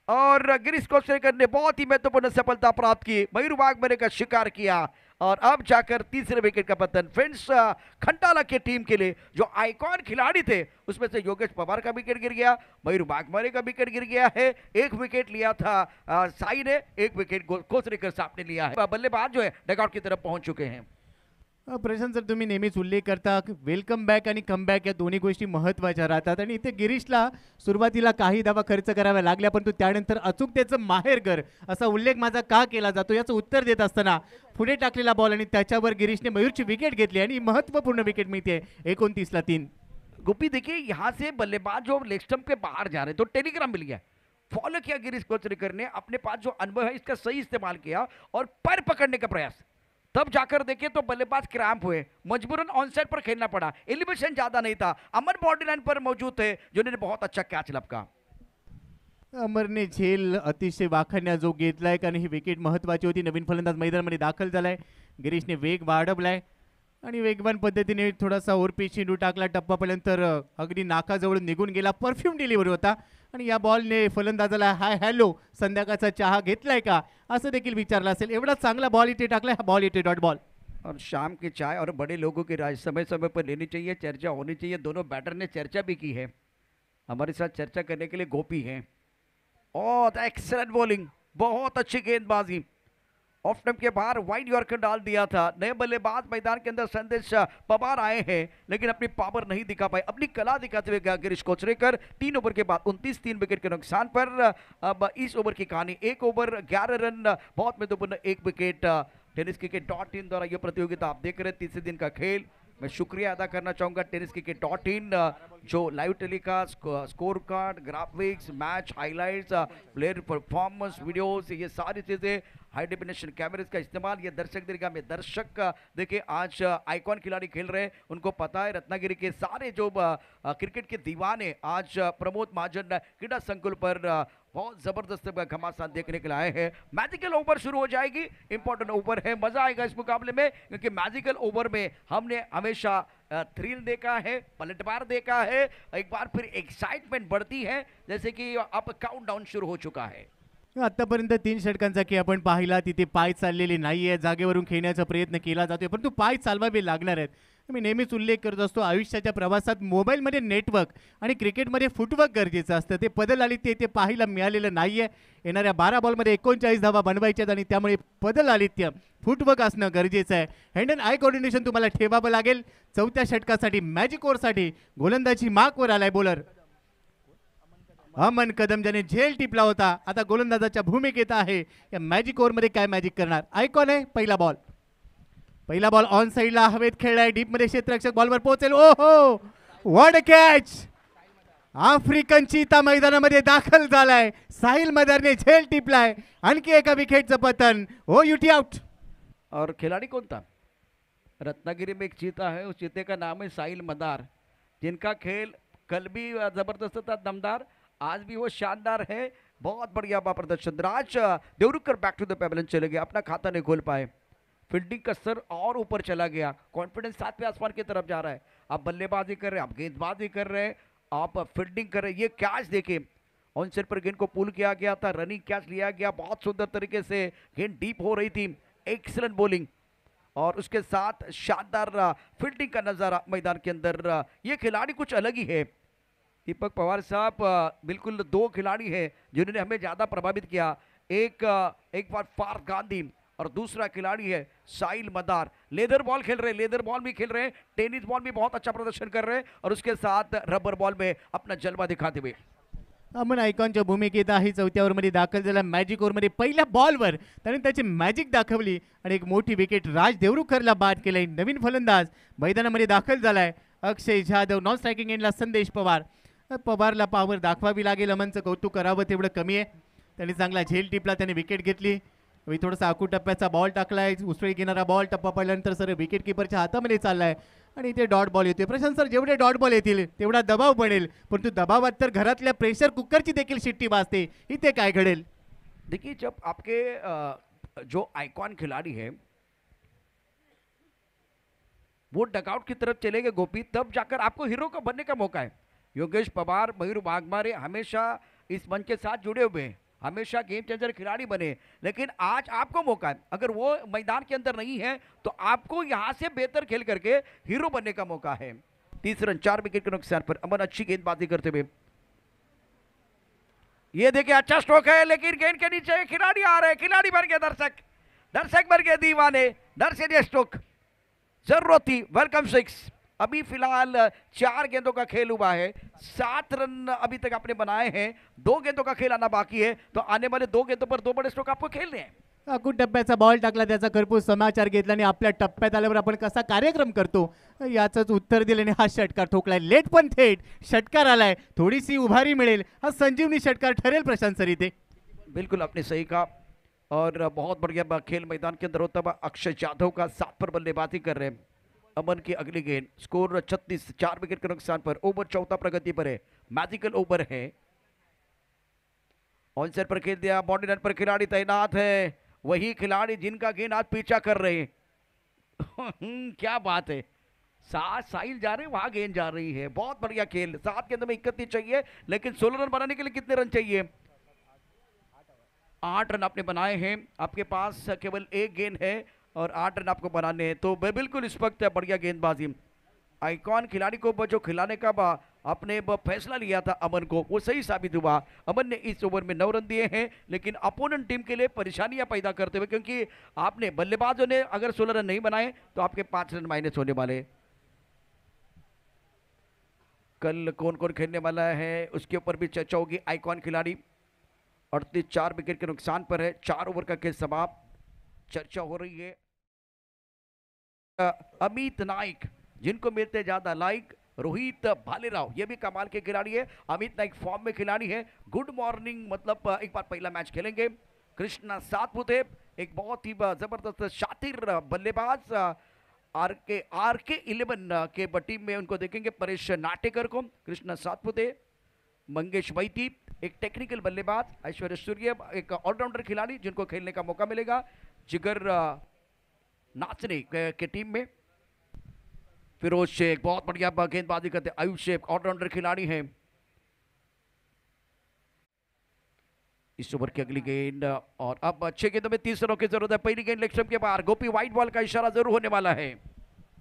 और गिरीश कोचरेकर ने बहुत ही महत्वपूर्ण सफलता प्राप्त की, मयूर वाघमारे का शिकार किया और अब जाकर तीसरे विकेट का पतन। फ्रेंड्स, खंडाला के टीम के लिए जो आइकॉन खिलाड़ी थे उसमें से योगेश पवार का विकेट गिर गया, मयूर वाघमारे का विकेट गिर गया है। एक विकेट लिया था साई ने, एक विकेट कोचरेकर साहब ने लिया है। बल्लेबाज जो है डगआउट की तरफ पहुंच चुके हैं। प्रशांत सर, तुम्ही नेहमीच उल्लेख करता वेलकम बॅक आणि कमबॅक या दोन्ही गोष्टी महत्त्वाच्या राहतात आणि इथे गिरीशला सुरुवातीला काही धावा खर्च कराव्या लागल्या, परंतु त्यानंतर अचूक त्याचं माहेरघर असा उल्लेख माझा का केला जातो याचं उत्तर देत असताना पुढे टाकलेला बॉल आणि त्याच्यावर गिरीशने मयूरची विकेट घेतली आणि महत्त्वपूर्ण विकेट मिळते 29ला 3। गोपी देखिए यहाँ से बल्लेबाज जो लेग स्टंप के बाहर जा रहे तो टेलीग्राम मिल गया, फॉलो किया गिरीश कोचरेकर ने, अपने पास जो अनुभव है इसका सही इस्तेमाल किया और पैर पकड़ने का प्रयास, तब जाकर देखे तो बल्लेबाज क्रैम्प हुए, मजबूरन ऑन साइड पर खेलना पड़ा। एलिवेशन ज्यादा नहीं था, अमर बॉडी लाइन पर मौजूद थे जिन्होंने बहुत अच्छा कैच लपका। अमरने झेल अतिशय वाखाणण्या जो घेतलाय कारण ही विकेट महत्त्वाची होती। नवीन फलंदाज मैदानामध्ये दाखल झालाय, गिरीशने वेग वाढवलाय आणि वेगवान पद्धतीने थोडासा ओरपी चेंडू टाकला, टप्पापर्यंत अगदी नाकाजवळ निघून गेला, परफ्यूम डिलिव्हरी होता आणि या बॉलने फलंदाजाला हाय हॅलो संध्याकाळचा चहा घेतलाय का असं देखील विचारलं असेल। एवढा चांगला बॉल इथे टाकलाय, हा बॉल इथे डॉट बॉल। और शाम की चाय और बड़े लोगों की राय समय समय पर लेनी चाहिए, चर्चा होनी चाहिए। दोनों बैटर ने चर्चा भी की है, हमारे साथ चर्चा करने के लिए गोपी हैं। और एक्सीलेंट बॉलिंग, बहुत अच्छी गेंदबाजी, ऑफ स्टंप के बाहर वाइड यॉर्कर डाल दिया था। नए बल्लेबाज मैदान के अंदर संदेश पवार आए हैं लेकिन अपनी पावर नहीं दिखा पाए, अपनी कला दिखाते हुए गया गिरीश कोचरेकर। 3 ओवर के बाद 29 3 विकेट के नुकसान पर अब इस ओवर की कहानी 1 ओवर 11 रन, बहुत महत्वपूर्ण 1 विकेट। टेनिस क्रिकेट .in द्वारा यह प्रतियोगिता आप देख रहे हैं, तीसरे दिन का खेल। मैं शुक्रिया अदा करना चाहूँगा टेनिस क्रिकेट .in जो live telecast, score card, graphics, match highlights, player performance videos, ये सारी चीज़ें, हाई डेफिनेशन कैमरेज का इस्तेमाल, ये दर्शक दीर्घा में दर्शक देखिए आज आइकॉन खिलाड़ी खेल रहे हैं, उनको पता है रत्नागिरी के सारे जो क्रिकेट के दीवाने आज प्रमोद महाजन क्रीडा संकुल पर बहुत जबरदस्त घमासान देखने के लिए आए हैं। मैजिकल ओवर शुरू हो जाएगी, इंपॉर्टेंट ओवर है, मजा आएगा इस मुकाबले में क्योंकि मैजिकल ओवर में हमने हमेशा थ्रिल देखा है, पलटवार देखा है, एक बार फिर एक्साइटमेंट बढ़ती है जैसे कि अब काउंटडाउन शुरू हो चुका है। आतापर्यंत 3 षटकांचा की आपण पाहिला, तिथे पाय चाललेले नाहीये, जागेवरून खेळण्याचा प्रयत्न केला जातोय परंतु पाय चालवावे लागणार आहेत। मी नेहमीच उल्लेख करत असतो आयुष्याच्या प्रवासात मोबाईलमध्ये नेटवर्क आणि क्रिकेटमध्ये फुटवर्क गरजेचं असतं, ते बदल आली ते पाहायला मिळालेलं नाहीये। येणाऱ्या 12 बॉलमध्ये 39 धावा बनवायच्यात आणि त्यामुळे बदल आलित्य फुटवर्क असणं गरजेचं आहे। हँड अँड आय कोऑर्डिनेशन तुम्हाला ठेवावं लागेल। 4थ्या षटकासाठी मॅजिक ओव्हरसाठी गोलंदाजी मार्कवर आलाय बॉलर अमन कदम, ज्याने झेल टिपला होता, आता गोलंदाजाच्या भूमिकेत आहे। या मॅजिक ओव्हरमध्ये काय मॅजिक करणार, आयकॉन आहे। पहिला बॉल पहिला बॉल ऑन साइडला हवेत खेळलाय, डीप मध्ये क्षेत्ररक्षक बॉलवर पोहोचेल. ओ हो, व्हॉट अ कॅच. आफ्रिकन चीता मैदानामध्ये दाखल झालाय. साहिल मदारने झेल टिपलाय. आणखी एका विकेटचं पतन. ओ युटी आउट. और खिलाड़ी कौन था? रत्नागिरी में एक चीता है, उस चीते का नाम है साहिल मदार, जिनका खेल कल भी जबरदस्त था, दमदार, आज भी वो शानदार है. बहुत बढ़िया प्रदर्शन. Raj Devrukhkar back to the pavilion चले गए, अपना खाता नहीं खोल पाए. फील्डिंग का स्तर और ऊपर चला गया, कॉन्फिडेंस सातवें आसमान की तरफ जा रहा है. आप बल्लेबाजी कर रहे हैं, आप गेंदबाजी कर रहे हैं, आप फील्डिंग कर रहे हैं. ये कैच देखिए, ऑन साइड पर गेंद को पुल किया गया था, रनिंग कैच लिया गया, बहुत सुंदर तरीके से गेंद डीप हो रही थी. एक्सीलेंट बॉलिंग और उसके साथ शानदार फील्डिंग का नजारा मैदान के अंदर. ये खिलाड़ी कुछ अलग ही है. दीपक पवार साहब, बिल्कुल दो खिलाड़ी हैं जिन्होंने हमें ज़्यादा प्रभावित किया. एक बार पार्थ गांधी और दूसरा खिलाड़ी है साहिल मदार. लेदर बॉल खेल रहे हैं, लेदर बॉल भी खेल रहे हैं, टेनिस बॉल भी बहुत अच्छा प्रदर्शन कर रहे हैं और उसके साथ रबर बॉल में अपना जलवा दिखाते हुए. अमन आयकॉनच्या भूमिकेत आहे. चौथ्या ओव्हरमध्ये दाखल झाला. मॅजिक ओव्हरमध्ये पहिल्या बॉलवर त्याने त्याची मॅजिक दाखवली आणि एक मोठी विकेट राज देवरुखकरला बाद केलंय. नवीन फलंदाज मैदानामध्ये दाखल झालाय अक्षय जाधव. नॉन स्ट्रायकिंग एंडला संदेश पवार. पवारला पॉवर दाखवावी लागेल. अमनचं कौतुक करावं तेवढं कमी आहे. त्यांनी चांगला झेल टिपला, त्याने विकेट घेतली. थोडासा आखू टप्प्याचा बॉल टाकलाय, उसळी घेणारा बॉल टप्पा पडल्यानंतर सर विकेट किपरच्या हातामध्ये चाललाय आणि इथे डॉट बॉल येतोय. प्रशांत सर, जेवढे डॉट बॉल येतील तेवढा दबाव पडेल, परंतु दबावात तर घरातल्या प्रेशर कुकरची देखील शिट्टी वाजते. इथे काय घडेल? देखिए, जब आपके जो आइकॉन खिलाड़ी है वो डगआउट की तरफ चलेंगे गोपी, तब जाकर आपको हीरो का बनने का मौका है. योगेश पवार, मयूर वाघमारे हमेशा इस मंच के साथ जुड़े हुए हैं, हमेशा गेम चेंजर खिलाड़ी बने, लेकिन आज आपको मौका है. अगर वो मैदान के अंदर नहीं है तो आपको यहां से बेहतर खेल करके हीरो बनने का मौका है. 30 रन 4 विकेट के नुकसान पर अमन अच्छी गेंदबाजी करते हुए. ये देखिए, अच्छा स्ट्रोक है, लेकिन गेंद के नीचे खिलाड़ी आ रहे हैं. खिलाड़ी बन गए दर्शक, दर्शक बन गए दीवाने. दर्शक स्ट्रोक जरूरत थी. वेलकम 6. अभी फिलहाल 4 गेंदों का खेल हुआ है, 7 रन अभी तक आपने बनाए हैं. 2 गेंदों का खेल आना बाकी है, तो आने वाले 2 गेंदों पर 2 बड़े स्ट्रोक आपको खेलने हैं. आखू टप्प्याचा बॉल टाकला, त्याचा खरपूस समाचार घेतला आणि आपल्या टप्प्यात आल्यावर आपण कसा कार्यक्रम करतो याचंच उत्तर दिलं आणि हा षटकार ठोकलाय. लेट पण थेट षटकार आलाय. थोडीशी उभारी मिळेल, हा संजीवनी षटकार ठरेल. प्रशांत सर, इथे बिल्कुल आपने सही कहा और बहुत बढ़िया खेल मैदान के अंदर होता हुआ. अक्षय जाधव का 7 पर बल्लेबाजी कर रहे हैं. अमन की अगली गेंद. स्कोर 36, 4 विकेट के नुकसान पर. ओवर चौथा प्रगति पर है. मैजिकल ओवर है. ऑन साइड पर खेल दिया. बॉडी रन पर खिलाड़ी तैनात है, वही खिलाड़ी जिनका गेंद आज पीछा कर रहे हैं. क्या बात है. साहिल जा रहे हैं, वहां गेंद जा रही है. बहुत बढ़िया खेल. 7 के अंदर में 31 चाहिए, लेकिन 16 रन बनाने के लिए कितने रन चाहिए? 8 रन आपने बनाए हैं. आपके पास केवल एक गेंद है और 8 रन आपको बनाने हैं, तो बिल्कुल इस वक्त बढ़िया गेंदबाजी. आइकॉन खिलाड़ी को जो खिलाने का आपने फैसला लिया था अमन को, वो सही साबित हुआ. अमन ने इस ओवर में 9 रन दिए हैं, लेकिन अपोनेंट टीम के लिए परेशानियां पैदा करते हुए, क्योंकि आपने बल्लेबाजों ने अगर 16 रन नहीं बनाए तो आपके 5 रन माइनस होने वाले. कल कौन कौन खेलने वाला है उसके ऊपर भी चर्चा होगी. आइकॉन खिलाड़ी 38, 4 विकेट के नुकसान पर है. 4 ओवर का खेल समाप्त. चर्चा हो रही है अमित नाइक, जिनको मिलते ज्यादा लाइक. रोहित भालेराव, ये भी कमाल के खिलाड़ी है. अमित नाइक फॉर्म में खिलाड़ी है. गुड मॉर्निंग, मतलब एक बार पहला मैच खेलेंगे. कृष्णा सातपुते, एक बहुत ही जबरदस्त शातिर बल्लेबाज. आरके 11 के टीम में उनको देखेंगे. परेश नाटेकर को, कृष्णा सातपुते, मंगेश वैती, एक टेक्निकल बल्लेबाज. ऐश्वर्य सूर्य, एक ऑलराउंडर खिलाड़ी जिनको खेलने का मौका मिलेगा. जिगर नाचने के टीम में. फिरोज शेख बहुत बढ़िया गेंदबाजी करते. आयुष शेख ऑलराउंडर खिलाड़ी हैं. इस ओवर की अगली गेंद और अब अच्छे गेंदों में 30 रनों की जरूरत है. पहली गेंद लेग स्टंप के बाहर. गोपी व्हाइट बॉल का इशारा जरूर होने वाला है.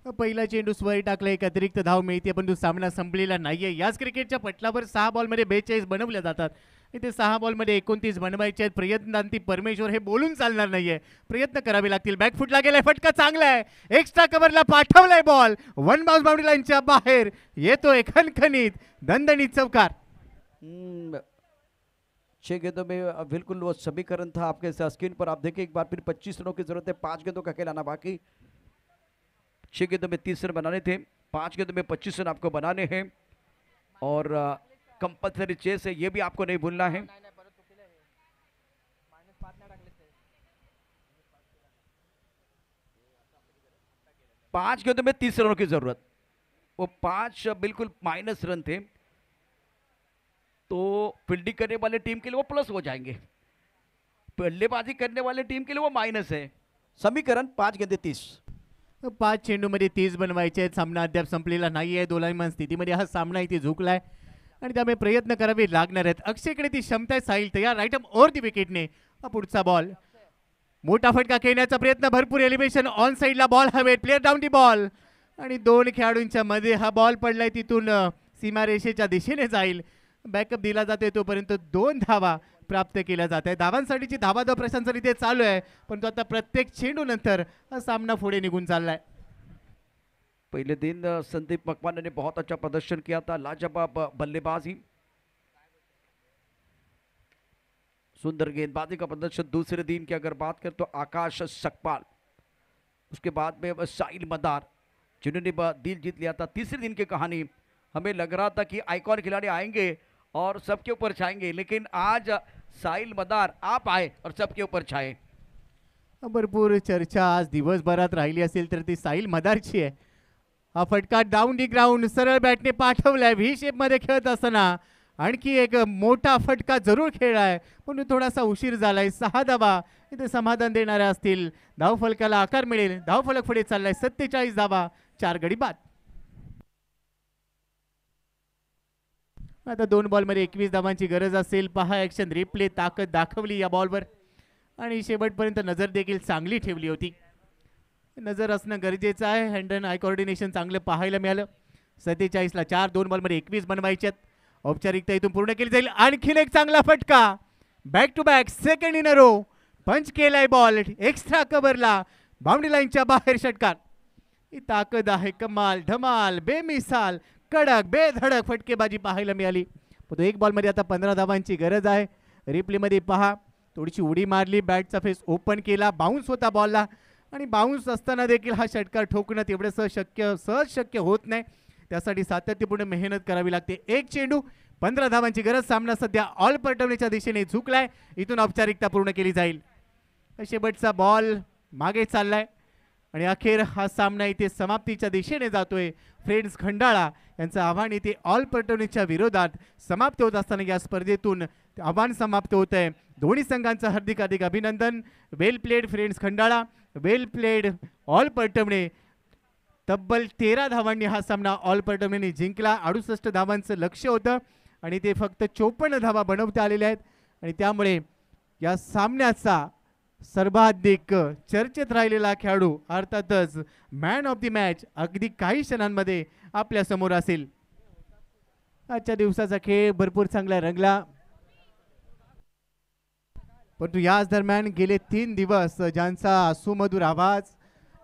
पहिला चेंडू स्वर टाकला. एक अतिरिक्त धाव मिळते, पण तो सामना संपलेला नाहीये. याच क्रिकेटच्या पटलावर 6 बॉलमध्ये 42 बनवल्या जातात. इथे 6 बॉलमध्ये 29 बनवायचे आहेत. प्रयत्नांती परमेश्वर, हे बोलून चालणार नाहीये. प्रयत्न करावे लागतील. बॅकफुटला गेलाय, फटका चांगला आहे. एक्स्ट्रा कव्हरला पाठवलाय बॉल. वन बाउंस बाउंड्री लाईनच्या बाहेर येतोय खणखणीत दणदणीत चौकार. 6 गेंदों में बिल्कुल वो समीकरण था आपके स्क्रीन पर. आप देखिए एक बार फिर 25 रनों की जरूरत है. 5 गेंदों का खेल आना बाकी. 6 गेंदों में 30 रन बनाने थे, 5 गेंदों में 25 रन आपको बनाने हैं और कंपल्सरी चेस है, ये भी आपको नहीं भूलना है। पांच गेंदों में 30 रनों की जरूरत, वो 5 बिल्कुल माइनस रन थे, तो फील्डिंग करने वाले टीम के लिए वो प्लस हो जाएंगे, बल्लेबाजी करने वाले टीम के लिए वो माइनस है। समीकरण 5 गेंदे 30। 5 चेंडूमध्ये 30 बनवायचे आहेत. सामना अद्याप संपलेला नाही आहे. दोलायमान स्थितीमध्ये हा सामना इथे झुकलाय आणि त्यामुळे प्रयत्न करावे लागणार आहेत. अक्षयकडे ती क्षमता आहे. साहिल तयार, राईट ओव्हर दी विकेटने. हा पुढचा बॉल, मोठा फटका खेळण्याचा प्रयत्न, भरपूर एलिव्हेशन, ऑन साईडला बॉल हवेत, प्लेअर डाऊन दी बॉल आणि 2 खेळाडूंच्या मध्ये हा बॉल पडलाय, तिथून सीमारेषेच्या दिशेने जाईल. बॅकअप दिला जातोय, तोपर्यंत 2 धावा प्राप्त केल्या जात आहे. धावांसाठीची धावाधाव प्रशासन इथे चालू आहे, परंतु आता प्रत्येक चेंडू नंतर हा सामना पुढे निघून चाललाय. पहले दिन संदीप मकवाना ने बहुत अच्छा प्रदर्शन किया था, लाजवाब बल्लेबाजी, सुंदर गेंदबाजी का प्रदर्शन। दूसरे दिन की अगर बात करें तो आकाश सकपाल, उसके बाद में साहिल मदार जिन्होंने दिल जीत लिया था। तीसरे दिन की कहानी, हमें लग रहा था कि आइकॉन खिलाड़ी आएंगे और सबके ऊपर छाएंगे, लेकिन आज साहिल मदार आप आए और सबके ऊपर छाए। भरपूर चर्चा आज दिवसभरात राहिली असेल तर ती साहिल मदारची आहे. हा फटका डाऊन दी ग्राउंड, सरळ बॅटने पाठवलाय. व्ही शेप मध्ये खेळत असताना आणखी एक मोठा फटका जरूर खेळलाय, पण थोडासा उशीर झालाय. 6 धावा इथे समाधान देणाऱ्या असतील. धावफलकाला आकार मिळेल. धावफलक पुढे चाललाय, 47 धावा, 4 गडी बाद. आता 2 बॉलमध्ये 21 धावांची गरज असेल. पहा ऍक्शन रिप्ले, ताकद दाखवली या बॉलवर आणि शेवटपर्यंत नजर देखील चांगली ठेवली होती. नजर असणं गरजेचं आहे. हँड अँड आय कोऑर्डिनेशन चांगलं पाहायला मिळालं. 47ला 4, 2 बॉलमध्ये 21 बनवायच्यात. औपचारिकता इथून पूर्ण केली जाईल. आणखीन एक चांगला फटका, back to back, second in a row, punch केलाय बॉल, एक्स्ट्रा कव्हरला, बाउंड्री लाईनच्या बाहेर षटकार. ही ताकद आहे, कमाल, धमाल, बेमिसाल, कडक बेधडक फटकेबाजी पाहायला मिळाली. पण 1 बॉलमध्ये आता 15 धावांची गरज आहे. रिप्लेमध्ये पहा, थोडीशी उडी मारली, बॅटचा फेस ओपन केला, बाउन्स होता बॉलला आणि बाउन्स असताना देखील हा षटकार ठोकणं तेवढं सहज शक्य होत नाही. त्यासाठी सातत्यपूर्ण मेहनत करावी लागते. 1 चेंडू, 15 धावांची गरज. सामना सध्या ऑल पलटवण्याच्या दिशेने झुकलाय. इथून औपचारिकता पूर्ण केली जाईल. शेवटचा बॉल मागे चाललाय आणि अखेर हा सामना इथे समाप्तीच्या दिशेने जातोय. फ्रेंड्स खंडाळा यांचं आव्हान इथे ऑल पलटवण्याच्या विरोधात समाप्त होत असताना या स्पर्धेतून आव्हान समाप्त होत आहे. दोन्ही संघांचं हार्दिक हार्दिक अभिनंदन. वेल प्लेड फ्रेंड्स खंडाळा, वेल प्लेड ऑल पलटवणे. तब्बल 13 धावांनी हा सामना ऑल पलटवणेने जिंकला. 68 धावांचं लक्ष्य होतं आणि ते फक्त 54 धावा बनवता आलेल्या आहेत आणि त्यामुळे या सामन्याचा सर्वाधिक चर्चेत राहिलेला खेळाडू अर्थातच मॅन ऑफ द मॅच अगदी काही क्षणांमध्ये आपल्या समोर असेल. आजच्या दिवसाचा खेळ भरपूर चांगला रंगला, परंतु याच दरम्यान गेले 3 दिवस ज्यांचा सुमधुर आवाज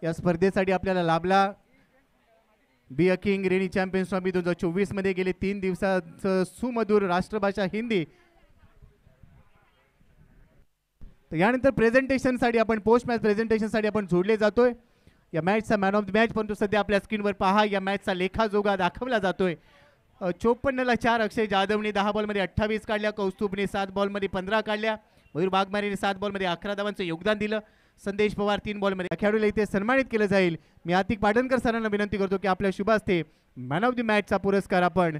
या स्पर्धेसाठी आपल्याला लाभला. बी A king rainy champions trophy 2024 मध्ये गेले 3 दिवसाचं सुमधुर राष्ट्रभाषा हिंदी. यानंतर प्रेझेंटेशनसाठी आपण पोस्ट मॅच प्रेझेंटेशनसाठी आपण जोडले जातोय. या मॅचचा मॅन ऑफ द मॅच, परंतु सध्या आपल्या स्क्रीनवर पहा या मॅचचा लेखाजोगा दाखवला जातोय. 54ला 4 अक्षय जाधवने 10 बॉलमध्ये 28 काढल्या. कौस्तुभने 7 बॉलमध्ये 15 काढल्या. मयूर बागमारेने 7 बॉलमध्ये 11 धावांचं योगदान दिलं. संदेश पवार 3 बॉलमध्ये. खेळाडूला इथे सन्मानित केलं जाईल. मी आतिक पाटणकर सरांना विनंती करतो की आपल्या शुभ हस्ते मॅन ऑफ द मॅचचा पुरस्कार आपण